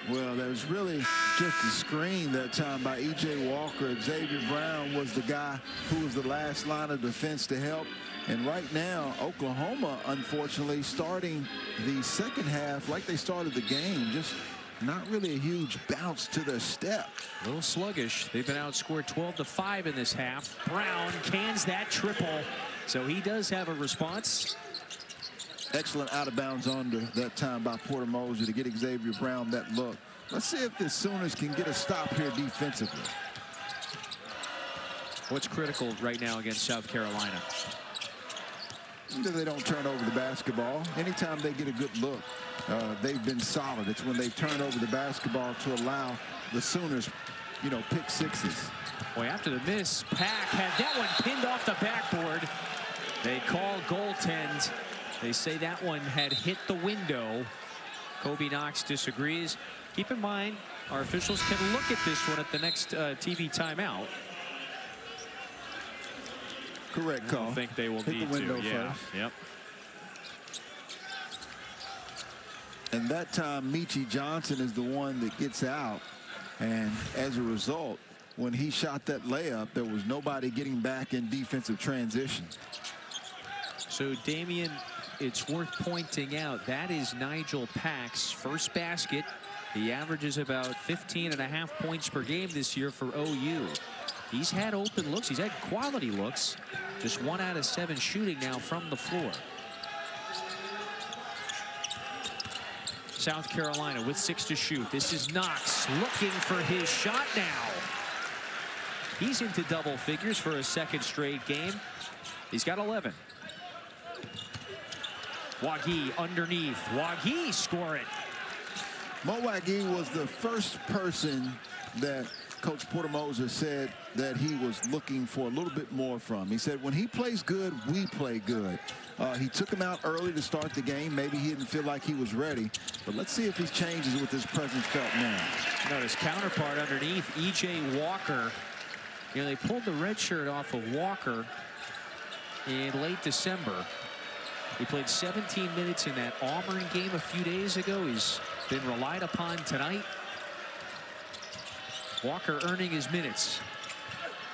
Well, there was really just a screen that time by E.J. Walker. Xavier Brown was the guy who was the last line of defense to help. And right now, Oklahoma, unfortunately, starting the second half like they started the game, just not really a huge bounce to their step. A little sluggish. They've been outscored 12-5 in this half. Brown cans that triple, so he does have a response. Excellent out of bounds under that time by Porter Moser to get Xavier Brown that look. Let's see if the Sooners can get a stop here defensively. What's critical right now against South Carolina? Either they don't turn over the basketball. Anytime they get a good look, they've been solid. It's when they turn over the basketball to allow the Sooners, you know, pick sixes. Boy, after the miss, Pack had that one pinned off the backboard. They call goaltend. They say that one had hit the window. Kobe Knox disagrees. Keep in mind, our officials can look at this one at the next TV timeout. Correct call. I don't think they will hit need the window to. Yeah. first. Yep. And that time, Meechie Johnson is the one that gets out. And as a result, when he shot that layup, there was nobody getting back in defensive transition. So, Damian, it's worth pointing out that is Nigel Pack's first basket. He averages about 15.5 points per game this year for OU. He's had open looks. He's had quality looks. Just 1 out of 7 shooting now from the floor. South Carolina with 6 to shoot. This is Knox looking for his shot now. He's into double figures for a second straight game. He's got 11. Wagee underneath. Wagee score it. Mo Wagee was the first person that Coach Porter Moser said that he was looking for a little bit more from. He said, when he plays good, we play good. He took him out early to start the game. Maybe he didn't feel like he was ready. But let's see if he changes with his presence felt now. Notice counterpart underneath, E.J. Walker. You know, they pulled the red shirt off of Walker in late December. He played 17 minutes in that Auburn game a few days ago. He's been relied upon tonight. Walker earning his minutes.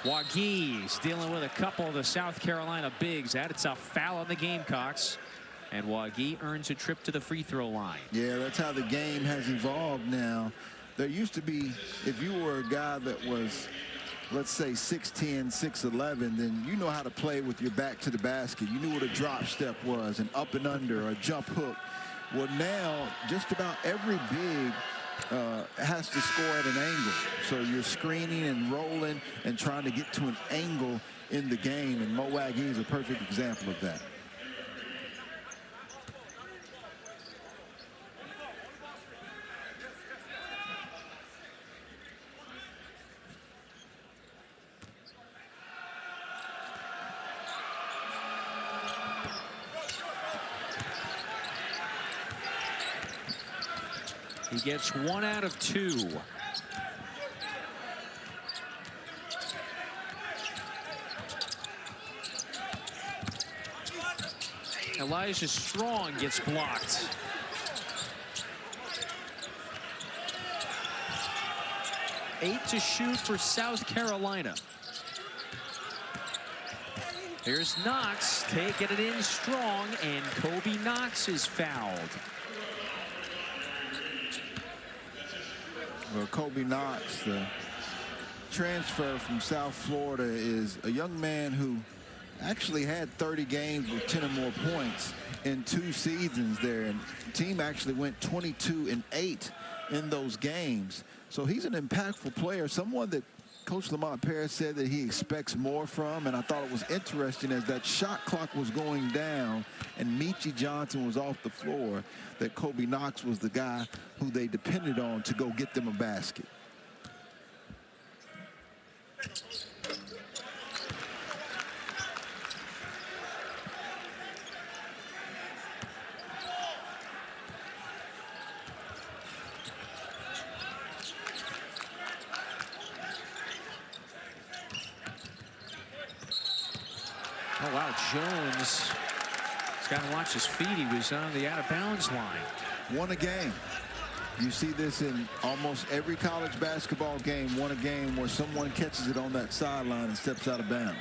Wague's dealing with a couple of the South Carolina bigs. That's a foul on the Gamecocks. And Wague earns a trip to the free throw line. Yeah, that's how the game has evolved now. There used to be, if you were a guy that was, let's say 6'10", 6'11", then you know how to play with your back to the basket. You knew what a drop step was, an up and under, or a jump hook. Well, now just about every big has to score at an angle. So you're screening and rolling and trying to get to an angle in the game, and Mo Wague is a perfect example of that. He gets 1 out of 2. Elijah Strong gets blocked. Eight to shoot for South Carolina. Here's Knox taking it in strong, and Kobe Knox is fouled. Well, Kobe Knox, the transfer from South Florida, is a young man who actually had 30 games with 10 or more points in 2 seasons there. And the team actually went 22-8 in those games. So he's an impactful player, someone that Coach Lamont Paris said that he expects more from. And I thought it was interesting as that shot clock was going down and Meechie Johnson was off the floor, that Kobe Knox was the guy who they depended on to go get them a basket. Oh, wow, Jones has got to watch his feet. He was on the out-of-bounds line. Won a game. You see this in almost every college basketball game. Won a game where someone catches it on that sideline and steps out of bounds.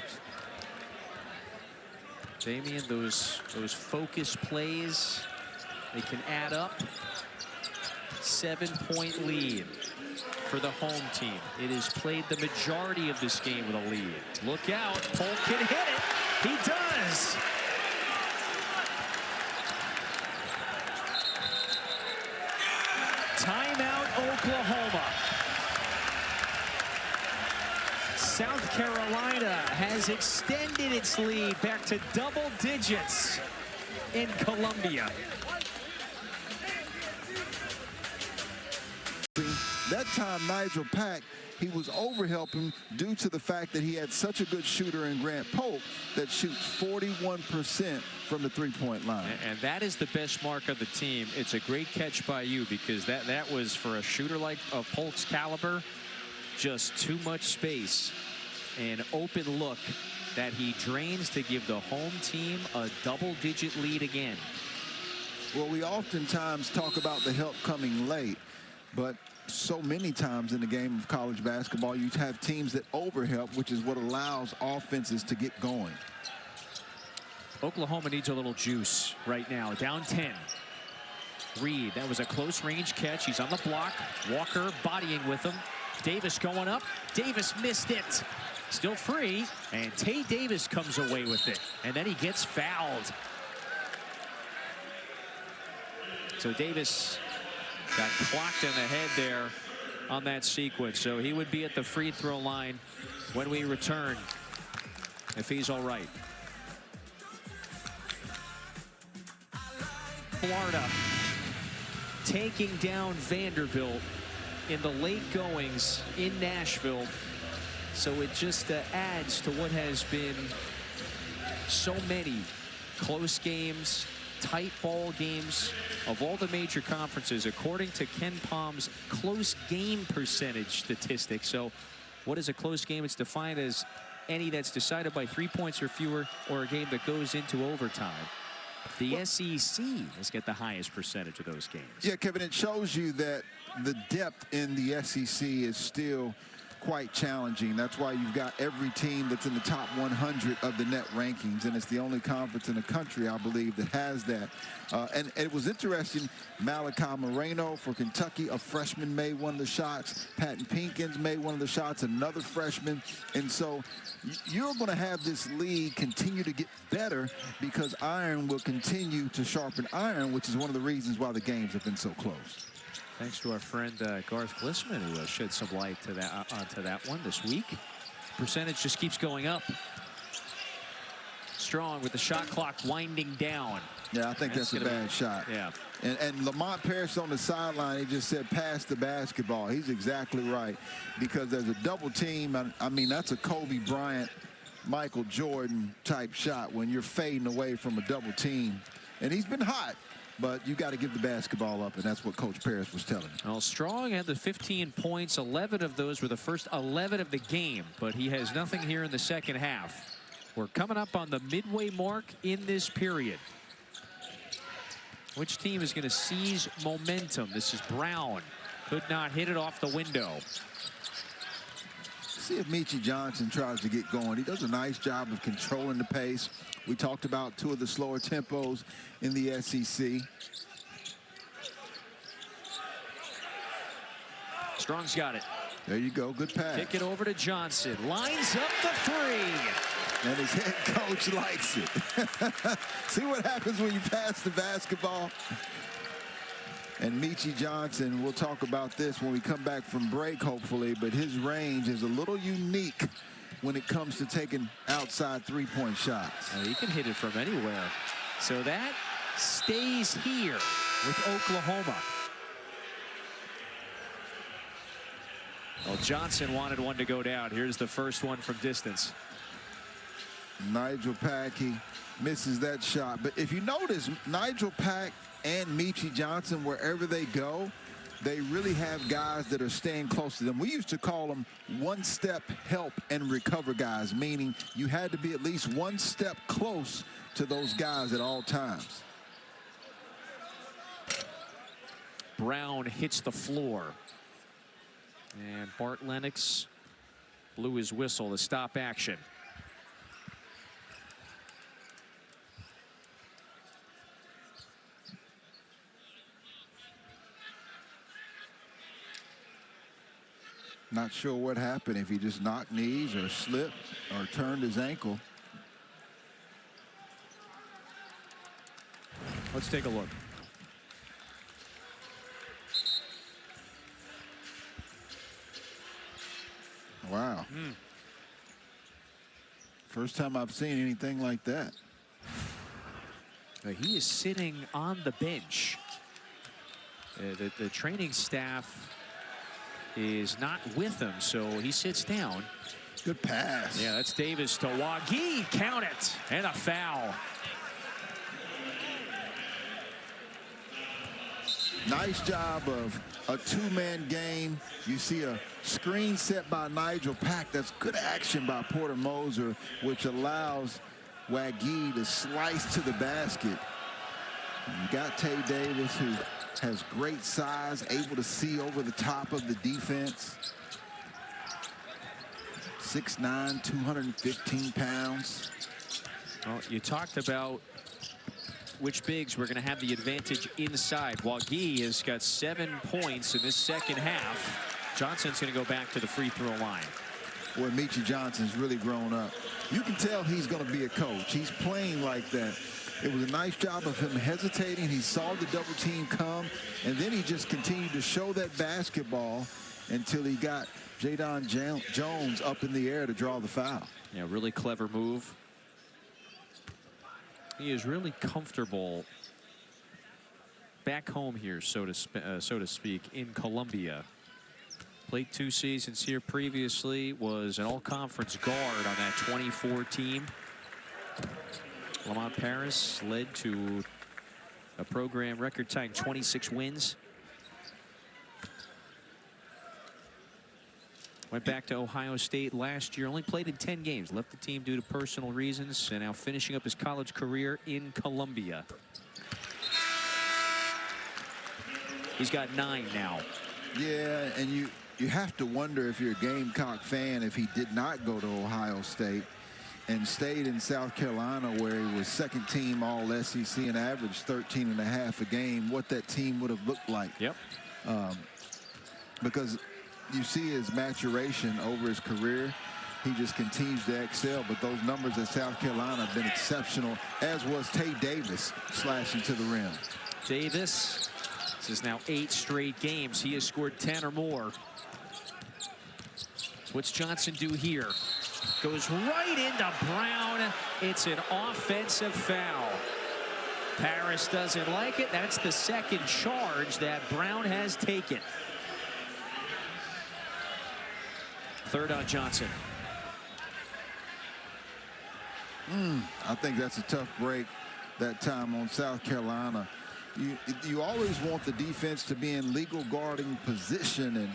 Damian, those focus plays, they can add up. 7-point lead for the home team. It has played the majority of this game with a lead. Look out, Polk can hit it. He does. Timeout, Oklahoma. South Carolina has extended its lead back to double digits in Columbia. That time, Nigel Pack, he was overhelping due to the fact that he had such a good shooter in Grant Polk that shoots 41% from the three-point line. And that is the best mark of the team. It's a great catch by you, because that was, for a shooter like of Polk's caliber, just too much space. An open look that he drains to give the home team a double-digit lead again. Well, we oftentimes talk about the help coming late, but so many times in the game of college basketball, you have teams that overhelp, which is what allows offenses to get going. Oklahoma needs a little juice right now. Down 10. Reed, that was a close range catch. He's on the block. Walker bodying with him. Davis going up. Davis missed it. Still free, and Tay Davis comes away with it, and then he gets fouled. So Davis got clocked in the head there on that sequence, so he would be at the free throw line when we return, if he's all right. Florida taking down Vanderbilt in the late goings in Nashville. So it just adds to what has been so many close games, tight ball games of all the major conferences, according to Ken Palm's close game percentage statistics. So what is a close game? It's defined as any that's decided by 3 points or fewer, or a game that goes into overtime. The SEC has got the highest percentage of those games. Yeah, Kevin, it shows you that the depth in the SEC is still quite challenging. That's why you've got every team that's in the top 100 of the net rankings, and it's the only conference in the country, I believe, that has that. And it was interesting, Malachi Moreno for Kentucky, a freshman, made one of the shots. Patton Pinkins made one of the shots, another freshman. And so you're going to have this league continue to get better because iron will continue to sharpen iron, which is one of the reasons why the games have been so close. Thanks to our friend Garth Glissman, who shed some light to that onto that one this week. Percentage just keeps going up. Strong with the shot clock winding down. Yeah, I think that's a bad shot. Yeah. And Lamont Paris on the sideline, he just said, pass the basketball. He's exactly right, because there's a double team. I mean, that's a Kobe Bryant, Michael Jordan type shot when you're fading away from a double team. And he's been hot. But you got to give the basketball up, and that's what Coach Paris was telling him. Well, Strong had the 15 points. 11 of those were the first 11 of the game, but he has nothing here in the second half. We're coming up on the midway mark in this period. Which team is going to seize momentum? This is Brown. Could not hit it off the window. See if Meechie Johnson tries to get going. He does a nice job of controlling the pace. We talked about two of the slower tempos in the SEC. Strong's got it. There you go. Good pass. Kick it over to Johnson. Lines up the three. And his head coach likes it. See what happens when you pass the basketball? And Meechie Johnson, we'll talk about this when we come back from break, hopefully, but his range is a little unique when it comes to taking outside three-point shots. He can hit it from anywhere. So that stays here with Oklahoma. Well, Johnson wanted one to go down. Here's the first one from distance. Nigel Pack, he misses that shot. But if you notice, Nigel Pack and Meechie Johnson, wherever they go, they really have guys that are staying close to them. We used to call them one-step help and recover guys, meaning you had to be at least one step close to those guys at all times. Brown hits the floor. And Bart Lennox blew his whistle to stop action. Not sure what happened, if he just knocked knees or slipped or turned his ankle. Let's take a look. Wow. First time I've seen anything like that. He is sitting on the bench. The training staff is not with him, so he sits down. Good pass. Yeah, that's Davis to Wagi. Count it. And a foul. Nice job of a two-man game. You see a screen set by Nigel Pack. That's good action by Porter Moser, which allows Wagi to slice to the basket. You got Tay Davis, who has great size, able to see over the top of the defense. 6'9", 215 pounds. Well, you talked about which bigs were going to have the advantage inside. Wagi has got 7 points in this second half. Johnson's going to go back to the free throw line. Boy, Meechie Johnson's really grown up. You can tell he's going to be a coach. He's playing like that. It was a nice job of him hesitating. He saw the double team come, and then he just continued to show that basketball until he got Jadon Jones up in the air to draw the foul. Yeah, really clever move. He is really comfortable back home here, so to speak, in Columbia. Played 2 seasons here previously, was an all-conference guard on that 24 team. Lamont Paris led to a program record-tying 26 wins. Went back to Ohio State last year. Only played in 10 games. Left the team due to personal reasons. And now finishing up his college career in Columbia. He's got 9 now. Yeah, and you have to wonder, if you're a Gamecock fan, if he did not go to Ohio State and stayed in South Carolina, where he was second team all SEC and averaged 13.5 a game, what that team would have looked like. Yep. Because you see his maturation over his career. He just continues to excel. But those numbers at South Carolina have been exceptional, as was Tay Davis slashing to the rim. Davis, this is now 8 straight games. He has scored 10 or more. What's Johnson do here? Goes right into Brown. It's an offensive foul. Paris doesn't like it. That's the second charge that Brown has taken. Third on Johnson. I think that's a tough break that time on South Carolina. You always want the defense to be in legal guarding position, and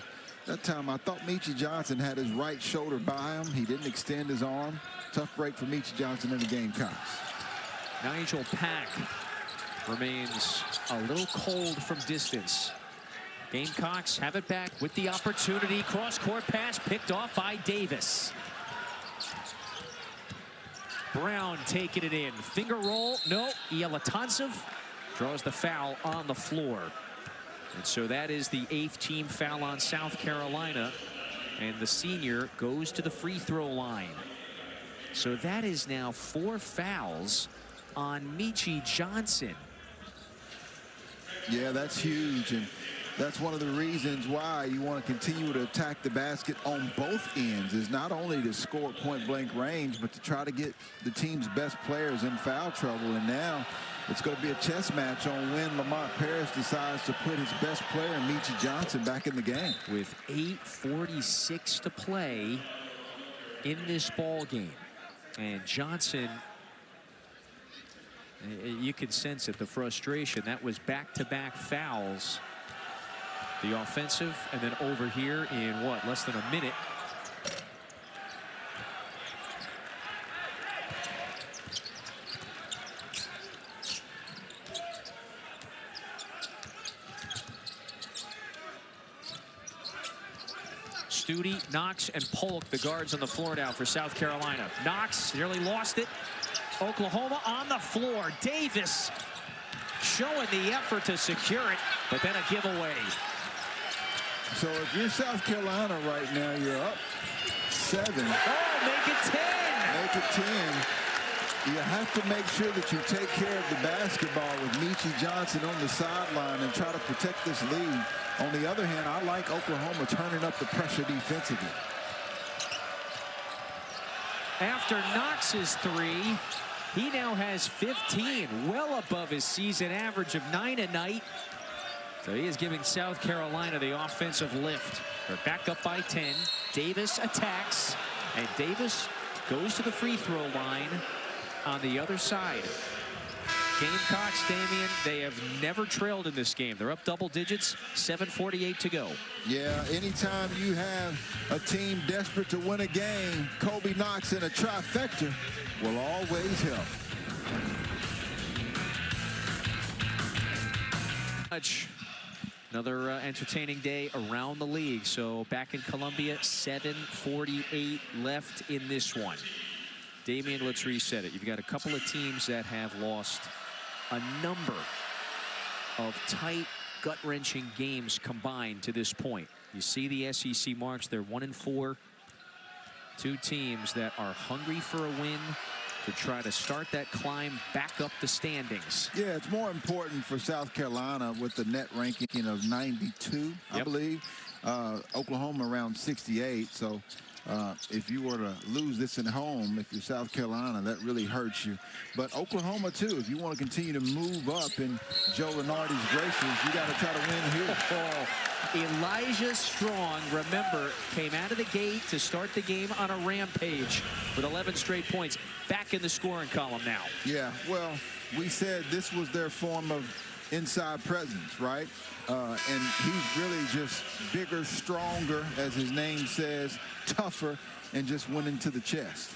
that time I thought Meechie Johnson had his right shoulder by him. He didn't extend his arm. Tough break for Meechie Johnson in the Gamecocks. Nigel Pack remains a little cold from distance. Gamecocks have it back with the opportunity. Cross-court pass picked off by Davis. Brown taking it in. Finger roll. No. Yelatansev draws the foul on the floor. And so that is the 8th team foul on South Carolina. And the senior goes to the free throw line. So that is now 4 fouls on Meechie Johnson. Yeah, that's huge. And that's one of the reasons why you want to continue to attack the basket on both ends, is not only to score point-blank range, but to try to get the team's best players in foul trouble. And now it's going to be a chess match on when Lamont Paris decides to put his best player, Meechie Johnson, back in the game. With 8:46 to play in this ball game. And Johnson, you can sense it, the frustration. That was back-to-back fouls. The offensive, and then over here in what, less than a minute. Stute, Knox, and Polk, the guards on the floor now for South Carolina. Knox nearly lost it. Oklahoma on the floor. Davis showing the effort to secure it, but then a giveaway. So if you're South Carolina right now, you're up 7. Oh, make it 10. Make it 10. You have to make sure that you take care of the basketball with Meechie Johnson on the sideline and try to protect this lead. On the other hand, I like Oklahoma turning up the pressure defensively. After Knox's 3, he now has 15, well above his season average of 9 a night. So he is giving South Carolina the offensive lift. They're back up by 10. Davis attacks, and Davis goes to the free throw line on the other side. Gamecocks, Damian, they have never trailed in this game. They're up double digits, 7:48 to go. Yeah, anytime you have a team desperate to win a game, Kobe Knox in a trifecta will always help. Another entertaining day around the league. So back in Columbia, 7:48 left in this one. Damian, let's reset it. You've got a couple of teams that have lost a number of tight, gut-wrenching games combined to this point. You see the SEC marks. They're 1-4. 2 teams that are hungry for a win to try to start that climb back up the standings. Yeah, it's more important for South Carolina with the net ranking of 92, I believe. Oklahoma around 68. So if you were to lose this at home, if you're South Carolina, that really hurts you. But Oklahoma, too, if you want to continue to move up in Joe Lunardi's graces, you got to try to win here. Elijah Strong, remember, came out of the gate to start the game on a rampage with 11 straight points. Back in the scoring column now. Yeah, well, we said this was their form of inside presence, right? And he's really just bigger, stronger, as his name says, tougher, and just went into the chest.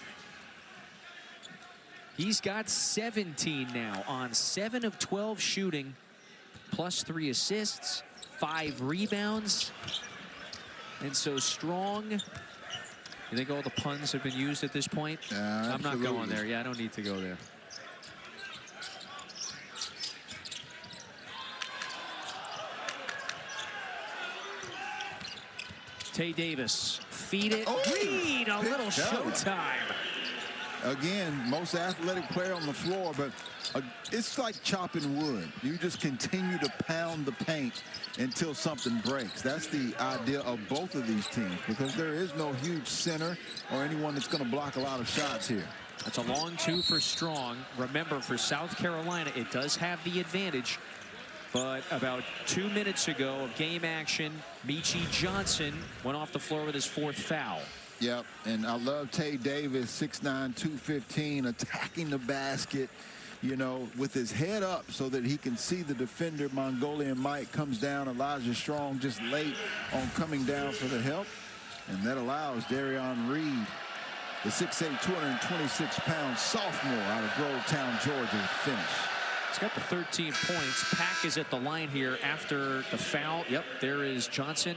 He's got 17 now on 7 of 12 shooting, plus 3 assists, 5 rebounds. And so Strong, you think all the puns have been used at this point? I'm not going there. Yeah, I don't need to go there. Tay Davis, feed it, Reed, a little showtime. Again, most athletic player on the floor, but it's like chopping wood. You just continue to pound the paint until something breaks. That's the idea of both of these teams, because there is no huge center or anyone that's going to block a lot of shots here. That's a long 2 for Strong. Remember, for South Carolina, it does have the advantage. But about 2 minutes ago of game action, Meechie Johnson went off the floor with his 4th foul. Yep, and I love Tay Davis, 6'9", 215, attacking the basket, you know, with his head up so that he can see the defender. Mongolian Mike comes down. Elijah Strong just late on coming down for the help. And that allows Darion Reed, the 6'8", 226-pound sophomore out of Grovetown, Georgia, to finish. He's got the 13 points. Pack is at the line here after the foul. Yep, there is Johnson.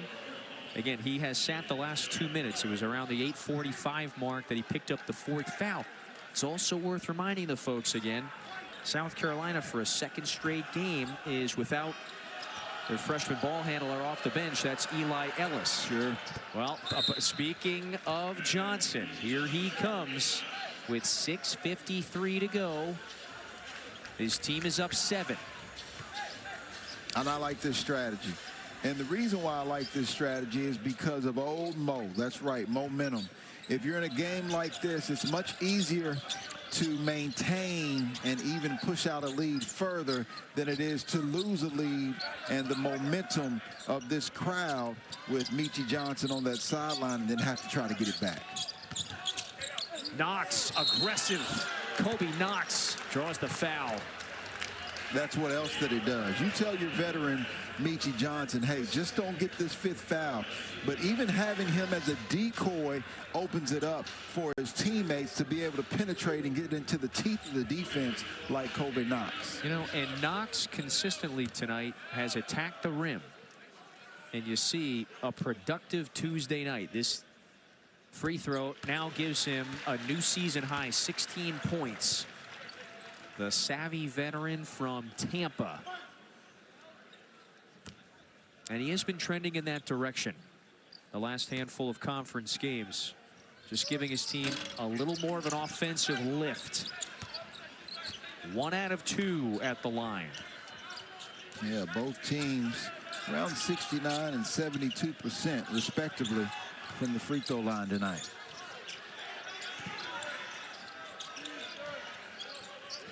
Again, he has sat the last 2 minutes. It was around the 8:45 mark that he picked up the 4th foul. It's also worth reminding the folks again, South Carolina for a 2nd straight game is without their freshman ball handler off the bench. That's Eli Ellis. Sure. Well, speaking of Johnson, here he comes with 6:53 to go. His team is up 7. And I like this strategy. And the reason why I like this strategy is because of old Mo. That's right, momentum. If you're in a game like this, it's much easier to maintain and even push out a lead further than it is to lose a lead. And the momentum of this crowd with Meechie Johnson on that sideline and then have to try to get it back. Knox, aggressive. Kobe Knox draws the foul. That's what else that it does. You tell your veteran Meechie Johnson, hey, just don't get this 5th foul. But even having him as a decoy opens it up for his teammates to be able to penetrate and get into the teeth of the defense like Kobe Knox. You know, and Knox consistently tonight has attacked the rim. And you see a productive Tuesday night. This free throw now gives him a new season high 16 points. The savvy veteran from Tampa. And he has been trending in that direction the last handful of conference games, just giving his team a little more of an offensive lift. 1 out of 2 at the line. Yeah, both teams around 69 and 72% respectively from the free throw line tonight.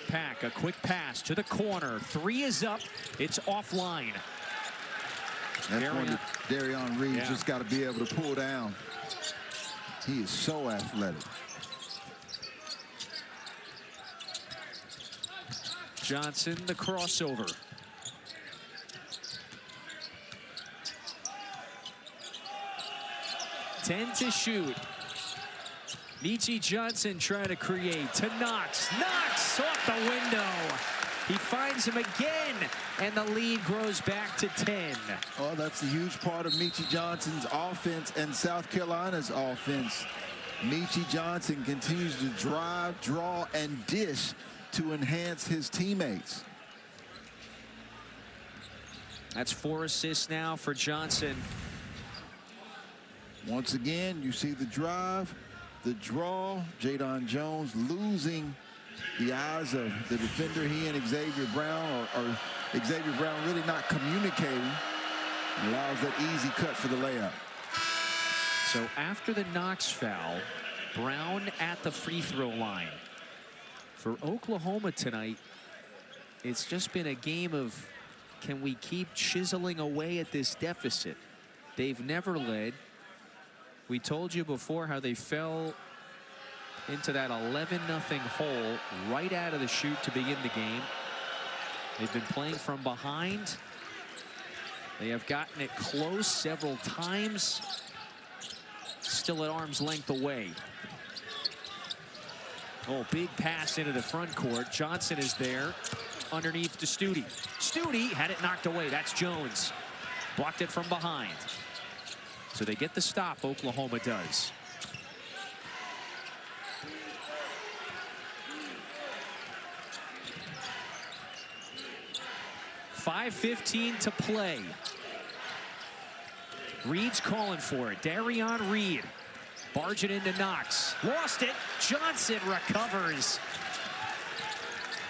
Pack, a quick pass to the corner. 3 is up. It's offline. That's one that Darion Reed just got to be able to pull down. He is so athletic. Johnson, the crossover. Ten to shoot. Meechie Johnson trying to create to Knox. Knox off the window. He finds him again, and the lead grows back to 10. Oh, that's a huge part of Meechie Johnson's offense and South Carolina's offense. Meechie Johnson continues to drive, draw, and dish to enhance his teammates. That's 4 assists now for Johnson. Once again, you see the drive, the draw. Jadon Jones losing the eyes of the defender. He and Xavier Brown, or Xavier Brown really not communicating. Allows that easy cut for the layup. So after the Knox foul, Brown at the free throw line. For Oklahoma tonight, it's just been a game of, can we keep chiseling away at this deficit? They've never led. We told you before how they fell into that 11-0 hole right out of the chute to begin the game. They've been playing from behind. They have gotten it close several times. Still at arm's length away. Oh, big pass into the front court. Johnson is there underneath to Studi. Studi had it knocked away. That's Jones. Blocked it from behind. So they get the stop, Oklahoma does. .5:15 to play. Reed's calling for it. Darion Reed. Barge it into Knox. Lost it. Johnson recovers.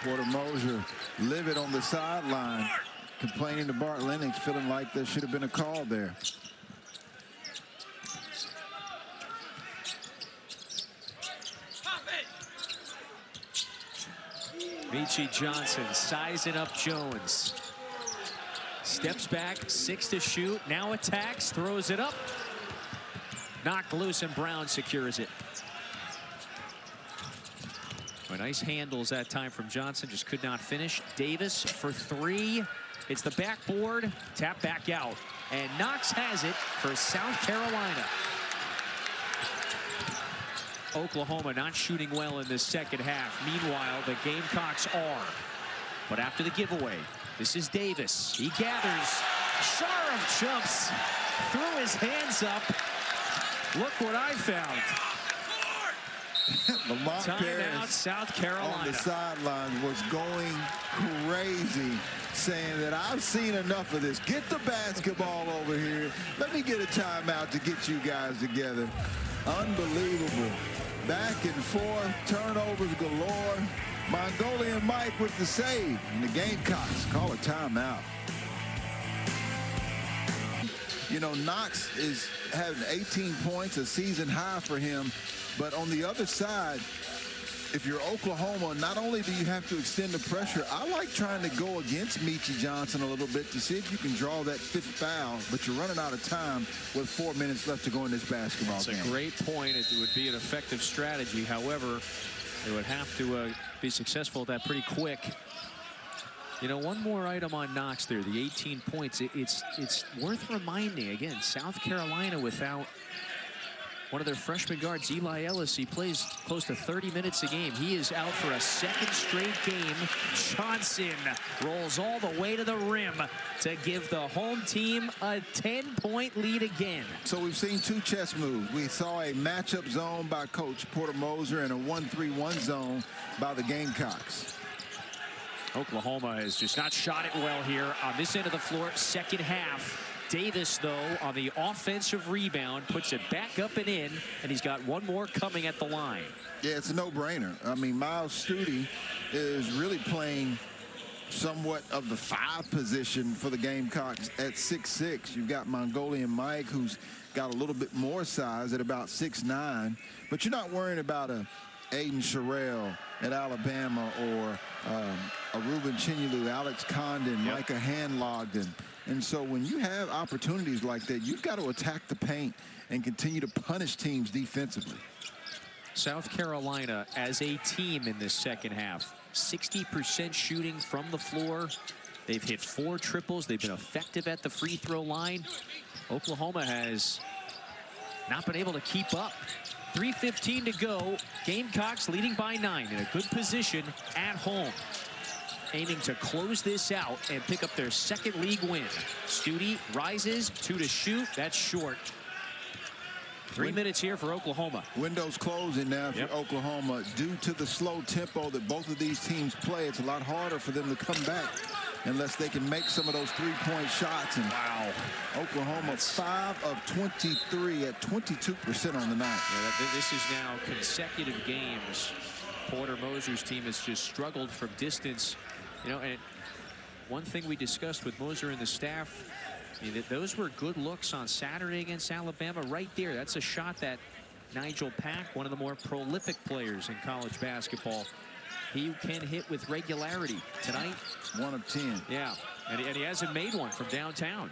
Porter Moser livid on the sideline, complaining to Bart Lennox, feeling like there should have been a call there. Michi Johnson sizing up Jones. Steps back, 6 to shoot. Now attacks, throws it up. Knocked loose, and Brown secures it. Well, nice handles that time from Johnson, just could not finish. Davis for 3. It's the backboard, tap back out. And Knox has it for South Carolina. Oklahoma not shooting well in this second half. Meanwhile, the Gamecocks are. But after the giveaway, this is Davis. He gathers. Sharif jumps, threw his hands up. Look what I found. Lamont Timeout, South Carolina. On the sideline was going crazy, saying that I've seen enough of this. Get the basketball over here. Let me get a timeout to get you guys together. Unbelievable. Back and forth, turnovers galore. Mongolian Mike with the save, and the Gamecocks call a timeout. You know, Knox is having 18 points, a season high for him. But on the other side, if you're Oklahoma, not only do you have to extend the pressure, I like trying to go against Michi Johnson a little bit to see if you can draw that 5th foul, but you're running out of time with 4 minutes left to go in this basketball game. That's a great point. It would be an effective strategy. However, they would have to be successful at that pretty quick. You know, one more item on Knox there, the 18 points. It's worth reminding, again, South Carolina without one of their freshman guards, Eli Ellis. He plays close to 30 minutes a game. He is out for a 2nd straight game. Johnson rolls all the way to the rim to give the home team a 10-point lead again. So we've seen 2 chess moves. We saw a matchup zone by Coach Porter Moser and a 1-3-1 zone by the Gamecocks. Oklahoma has just not shot it well here on this end of the floor, second half. Davis, though, on the offensive rebound, puts it back up and in, and he's got one more coming at the line. Yeah, it's a no-brainer. I mean, Miles Studi is really playing somewhat of the 5 position for the Gamecocks at 6'6". You've got Mongolian Mike, who's got a little bit more size at about 6'9", but you're not worrying about a Aiden Sherrill at Alabama or a Ruben Chinyelu, Alex Condon, Micah Handlogden. And so when you have opportunities like that, you've got to attack the paint and continue to punish teams defensively. South Carolina as a team in this second half, 60% shooting from the floor. They've hit 4 triples. They've been effective at the free throw line. Oklahoma has not been able to keep up. 3:15 to go. Gamecocks leading by 9 in a good position at home. Aiming to close this out and pick up their 2nd league win. Studi rises, 2 to shoot. That's short. 3 minutes here for Oklahoma. Windows closing now for Oklahoma. Due to the slow tempo that both of these teams play, it's a lot harder for them to come back unless they can make some of those 3-point shots. And wow, Oklahoma 5 of 23 at 22% on the night. Yeah, this is now consecutive games. Porter Moser's team has just struggled from distance. You know, and one thing we discussed with Moser and the staff, that those were good looks on Saturday against Alabama right there. That's a shot that Nigel Pack, one of the more prolific players in college basketball, he can hit with regularity. Tonight, 1 of 10. Yeah, and he hasn't made one from downtown.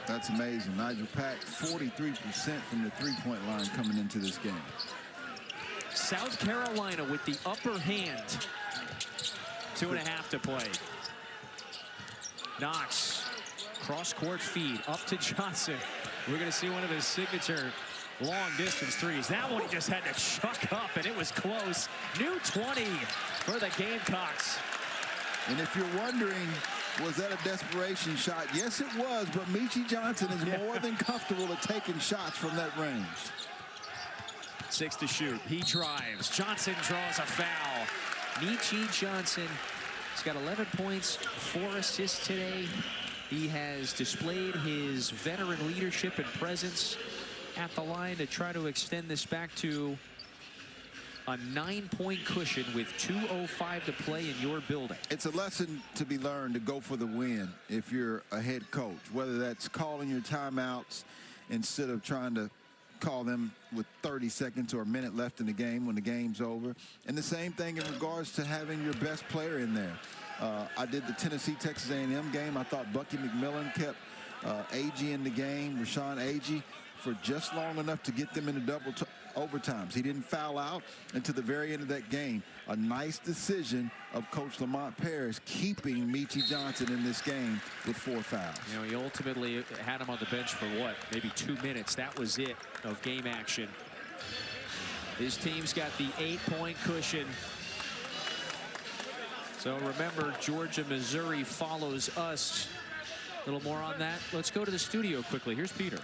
That's amazing. Nigel Pack, 43% from the 3-point line coming into this game. South Carolina with the upper hand. 2.5 to play. Knox, cross-court feed, up to Johnson. We're going to see one of his signature long-distance threes. That one he just had to chuck up, and it was close. New 20 for the Gamecocks. And if you're wondering, was that a desperation shot? Yes, it was, but Meechie Johnson is more than comfortable at taking shots from that range. 6 to shoot. He drives. Johnson draws a foul. Meechie Johnson has got 11 points, 4 assists today. He has displayed his veteran leadership and presence at the line to try to extend this back to a 9-point cushion with 2:05 to play in your building. It's a lesson to be learned to go for the win if you're a head coach, whether that's calling your timeouts instead of trying to call them with 30 seconds or a minute left in the game when the game's over. And the same thing in regards to having your best player in there. I did the Tennessee-Texas A&M game. I thought Bucky McMillan kept Agee in the game, Rashawn Agee, for just long enough to get them into double overtimes. He didn't foul out until the very end of that game. A nice decision of Coach Lamont Paris keeping Meechie Johnson in this game with 4 fouls. You know, he ultimately had him on the bench for what, maybe 2 minutes. That was it of game action. His team's got the 8-point cushion. So remember, Georgia, Missouri follows us. A little more on that. Let's go to the studio quickly. Here's Peter.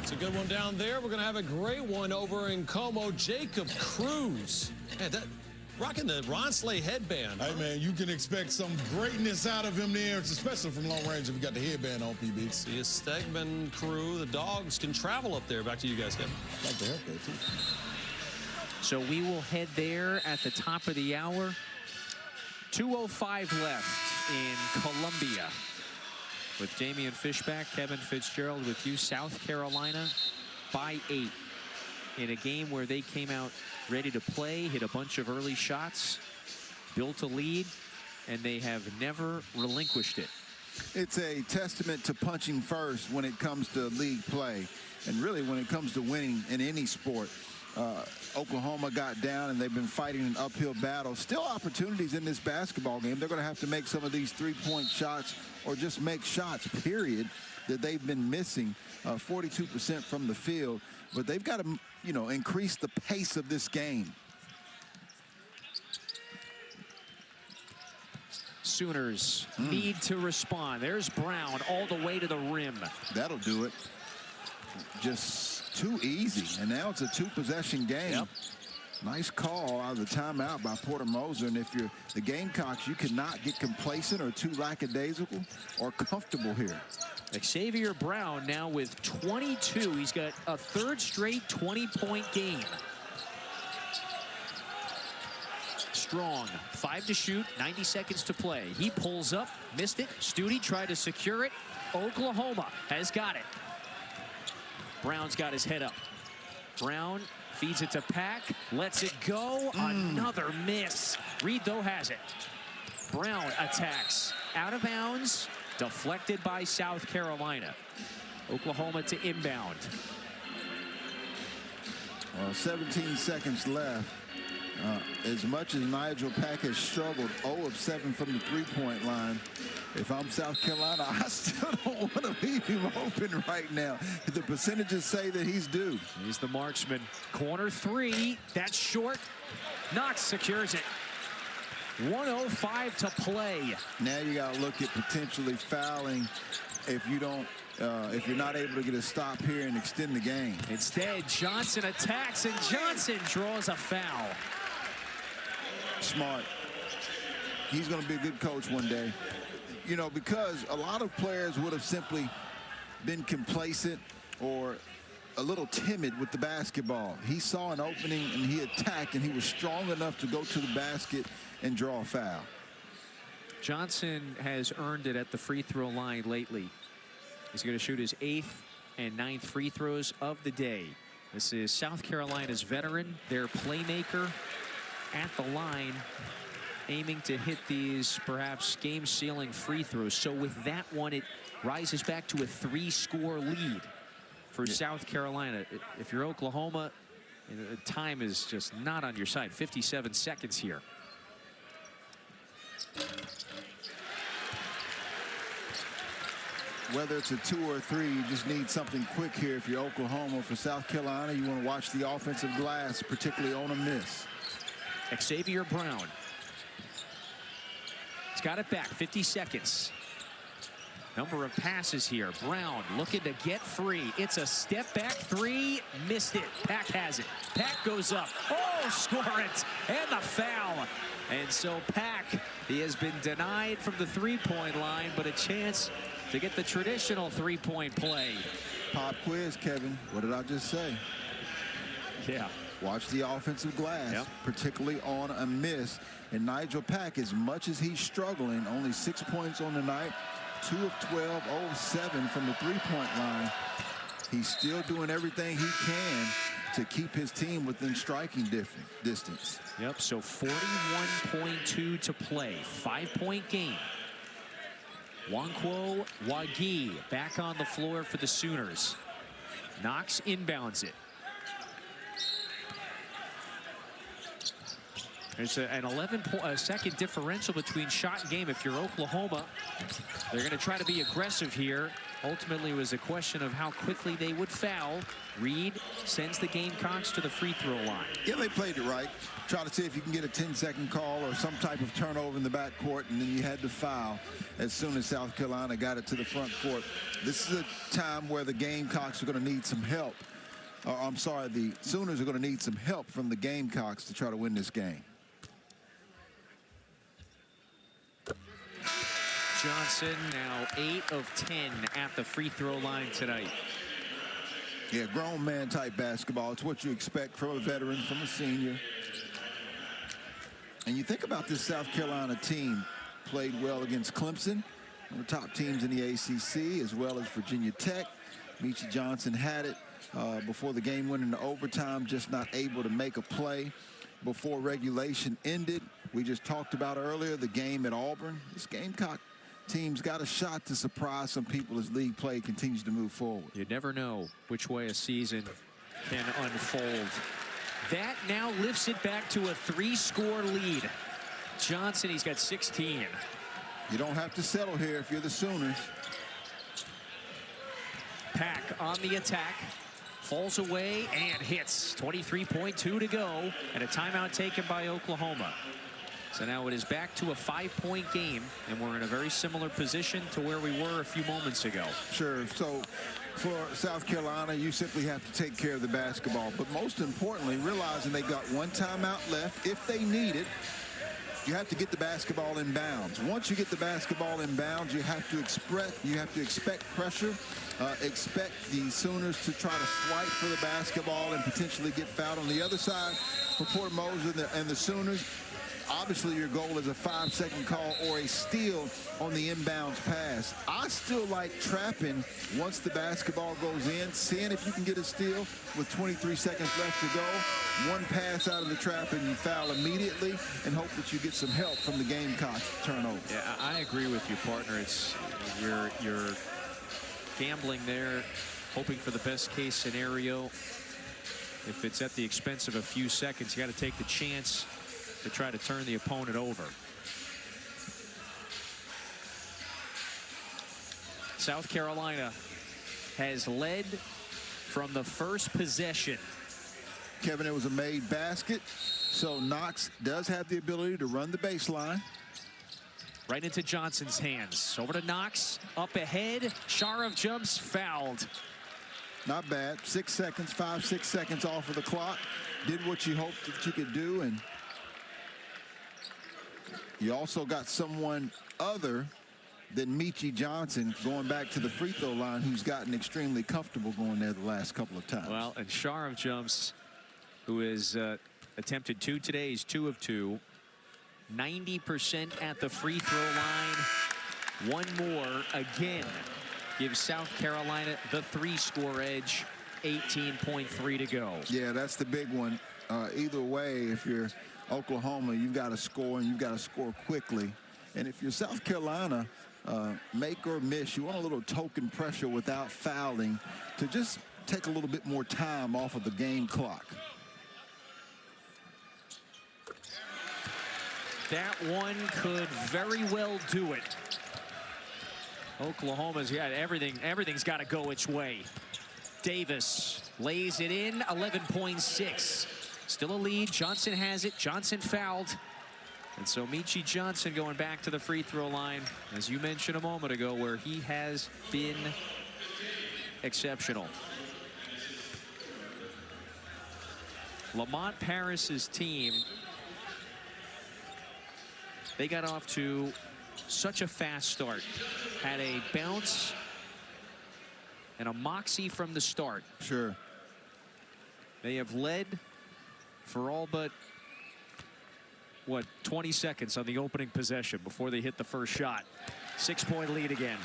It's a good one down there. We're going to have a great one over in Como. Jacob Cruz. Man, that rocking the Ron Slay headband. Hey, man, you can expect some greatness out of him there, especially from long range if you got the headband on, PB. The Stegman crew, the dogs can travel up there. Back to you guys, Kevin. Like the haircut, too. So we will head there at the top of the hour. 2:05 left in Columbia. With Damian Fishback, Kevin Fitzgerald with you. South Carolina by 8 in a game where they came out ready to play, hit a bunch of early shots, built a lead, and they have never relinquished it. It's a testament to punching first when it comes to league play, and really when it comes to winning in any sport. Oklahoma got down, and they've been fighting an uphill battle. Still opportunities in this basketball game. They're going to have to make some of these 3-point shots or just make shots, period, that they've been missing. 42% from the field. But they've got to, you know, increase the pace of this game. Sooners need to respond. There's Brown all the way to the rim. That'll do it. Just too easy. And now it's a 2-possession game. Yep. Nice call out of the timeout by Porter Moser. And if you're the Gamecocks, you cannot get complacent or too lackadaisical or comfortable here. Xavier Brown now with 22. He's got a 3rd straight 20-point game. Strong, 5 to shoot, 90 seconds to play. He pulls up, missed it. Stute tried to secure it. Oklahoma has got it. Brown's got his head up. Brown feeds it to Pack, lets it go. Another miss. Reed, though, has it. Brown attacks. Out of bounds. Deflected by South Carolina. Oklahoma to inbound. 17 seconds left. As much as Nigel Pack has struggled, 0 of 7 from the 3-point line, if I'm South Carolina, I still don't want to leave him open right now. The percentages say that he's due. He's the marksman. Corner 3. That's short. Knox secures it. 1:05 to play. Now you got to look at potentially fouling if you don't. If you're not able to get a stop here and extend the game. Instead, Johnson attacks, and Johnson draws a foul. Smart. He's going to be a good coach one day. You know, because a lot of players would have simply been complacent or a little timid with the basketball. He saw an opening and he attacked, and he was strong enough to go to the basket and draw a foul. Johnson has earned it at the free throw line lately. He's going to shoot his 8th and 9th free throws of the day. This is South Carolina's veteran, their playmaker at the line, aiming to hit these perhaps game-sealing free throws. So with that one, it rises back to a 3-score lead for South Carolina. If you're Oklahoma, The time is just not on your side. 57 seconds here. Whether it's a 2 or 3, you just need something quick here. If you're Oklahoma, for South Carolina, you want to watch the offensive glass, particularly on a miss. Xavier Brown. He's got it back. 50 seconds. Number of passes here. Brown looking to get free. It's a step back 3. Missed it. Pack has it. Pack goes up. Oh, score it. And the foul. And so Pack, he has been denied from the 3-point line, but a chance to get the traditional 3-point play. Pop quiz, Kevin. What did I just say? Yeah. Watch the offensive glass, particularly on a miss. And Nigel Pack, as much as he's struggling, only 6 points on the night, 2 of 12, 0 of 7 from the 3-point line. He's still doing everything he can to keep his team within striking distance. Yep, so 41.2 to play. 5-point game. Wankwo Wagi back on the floor for the Sooners. Knox inbounds it. There's an 11-second differential between shot and game. If you're Oklahoma, they're going to try to be aggressive here. Ultimately, it was a question of how quickly they would foul. Reed sends the Gamecocks to the free throw line. Yeah, they played it right. Try to see if you can get a 10-second call or some type of turnover in the backcourt, and then you had to foul as soon as South Carolina got it to the front court. This is a time where the Gamecocks are going to need some help. I'm sorry, the Sooners are going to need some help from the Gamecocks to try to win this game. Johnson now 8 of 10 at the free throw line tonight. Yeah, grown man type basketball. It's what you expect from a veteran, from a senior. And you think about this South Carolina team, played well against Clemson, one of the top teams in the ACC, as well as Virginia Tech. Meechie Johnson had it before the game went into overtime, just not able to make a play before regulation ended. We just talked about earlier the game at Auburn. This Gamecock team's got a shot to surprise some people as league play continues to move forward. You never know which way a season can unfold. That now lifts it back to a 3-score lead. Johnson, he's got 16. You don't have to settle here if you're the Sooners. Pack on the attack. Falls away and hits. 23.2 to go. And a timeout taken by Oklahoma. So now it is back to a 5-point game, and we're in a very similar position to where we were a few moments ago. Sure. So for South Carolina, you simply have to take care of the basketball. But most importantly, realizing they got one timeout left. If they need it, you have to get the basketball in bounds. Once you get the basketball in bounds, you have to expect pressure. Expect the Sooners to try to swipe for the basketball and potentially get fouled on the other side. For Port Moser and the Sooners, obviously your goal is a 5-second call or a steal on the inbounds pass. I still like trapping once the basketball goes in, seeing if you can get a steal with 23 seconds left to go. One pass out of the trap and you foul immediately and hope that you get some help from the Gamecocks to turn over. Yeah, I agree with you, partner. It's you're gambling there, hoping for the best case scenario. If it's at the expense of a few seconds, you got to take the chance to try to turn the opponent over. South Carolina has led from the first possession. Kevin, it was a made basket, so Knox does have the ability to run the baseline. Right into Johnson's hands. Over to Knox, up ahead. Sharif jumps, fouled. Not bad. 6 seconds, 5-6 seconds off of the clock. Did what you hoped that you could do, and you also got someone other than Meechie Johnson going back to the free throw line who's gotten extremely comfortable going there the last couple of times. Well, and Sharif jumps, who has attempted 2 today. He's 2 of 2. 90% at the free throw line. One more again gives South Carolina the 3-score edge. 18.3 to go. Yeah, that's the big one. Either way, if you're Oklahoma, you've got to score, and you've got to score quickly. And if you're South Carolina, make or miss, you want a little token pressure without fouling to just take a little bit more time off of the game clock. That one could very well do it. Oklahoma's got everything. Everything's got to go its way. Davis lays it in, 11.6. Still a lead. Johnson has it. Johnson fouled. And so Michi Johnson going back to the free throw line, as you mentioned a moment ago, where he has been exceptional. Lamont Paris's team, they got off to such a fast start. Had a bounce and a moxie from the start. Sure. They have led for all but, what, 20 seconds on the opening possession before they hit the first shot. 6-point lead again.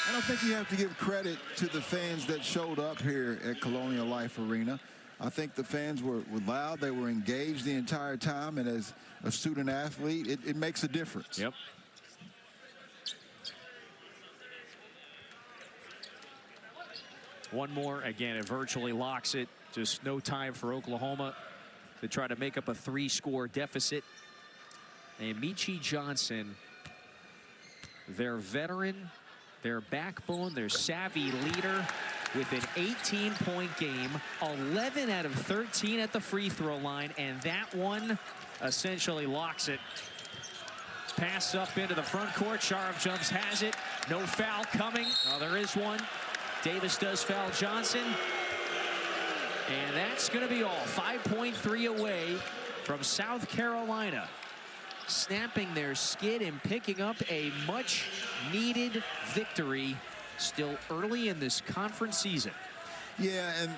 I don't think you have to give credit to the fans that showed up here at Colonial Life Arena. I think the fans were loud. They were engaged the entire time. And as a student athlete, it makes a difference. Yep. One more. Again, it virtually locks it. Just no time for Oklahoma to try to make up a 3-score deficit. And Michi Johnson, their veteran, their backbone, their savvy leader, with an 18-point game, 11 out of 13 at the free throw line, and that one essentially locks it. Pass up into the front court. Sharp jumps, has it. No foul coming. Oh, there is one. Davis does foul Johnson. And that's going to be all. 5.3 away from South Carolina, snapping their skid and picking up a much-needed victory still early in this conference season. Yeah, and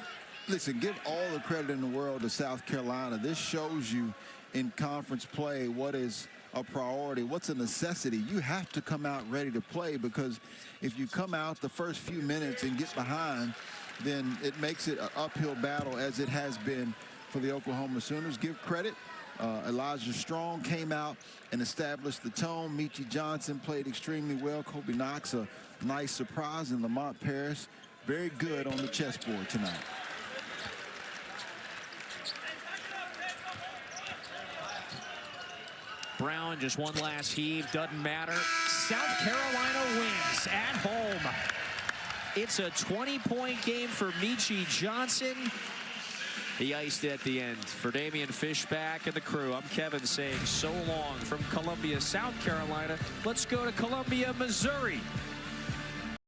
listen, give all the credit in the world to South Carolina. This shows you in conference play what is a priority, what's a necessity. You have to come out ready to play, because if you come out the first few minutes and get behind, then it makes it an uphill battle, as it has been for the Oklahoma Sooners. Give credit. Elijah Strong came out and established the tone. Michi Johnson played extremely well. Kobe Knox, a nice surprise, and Lamont Paris, very good on the chessboard tonight. Brown, just one last heave, doesn't matter. South Carolina wins at home. It's a 20-point game for Michi Johnson. He iced it at the end. For Damian Fishback and the crew, I'm Kevin saying so long from Columbia, South Carolina. Let's go to Columbia, Missouri.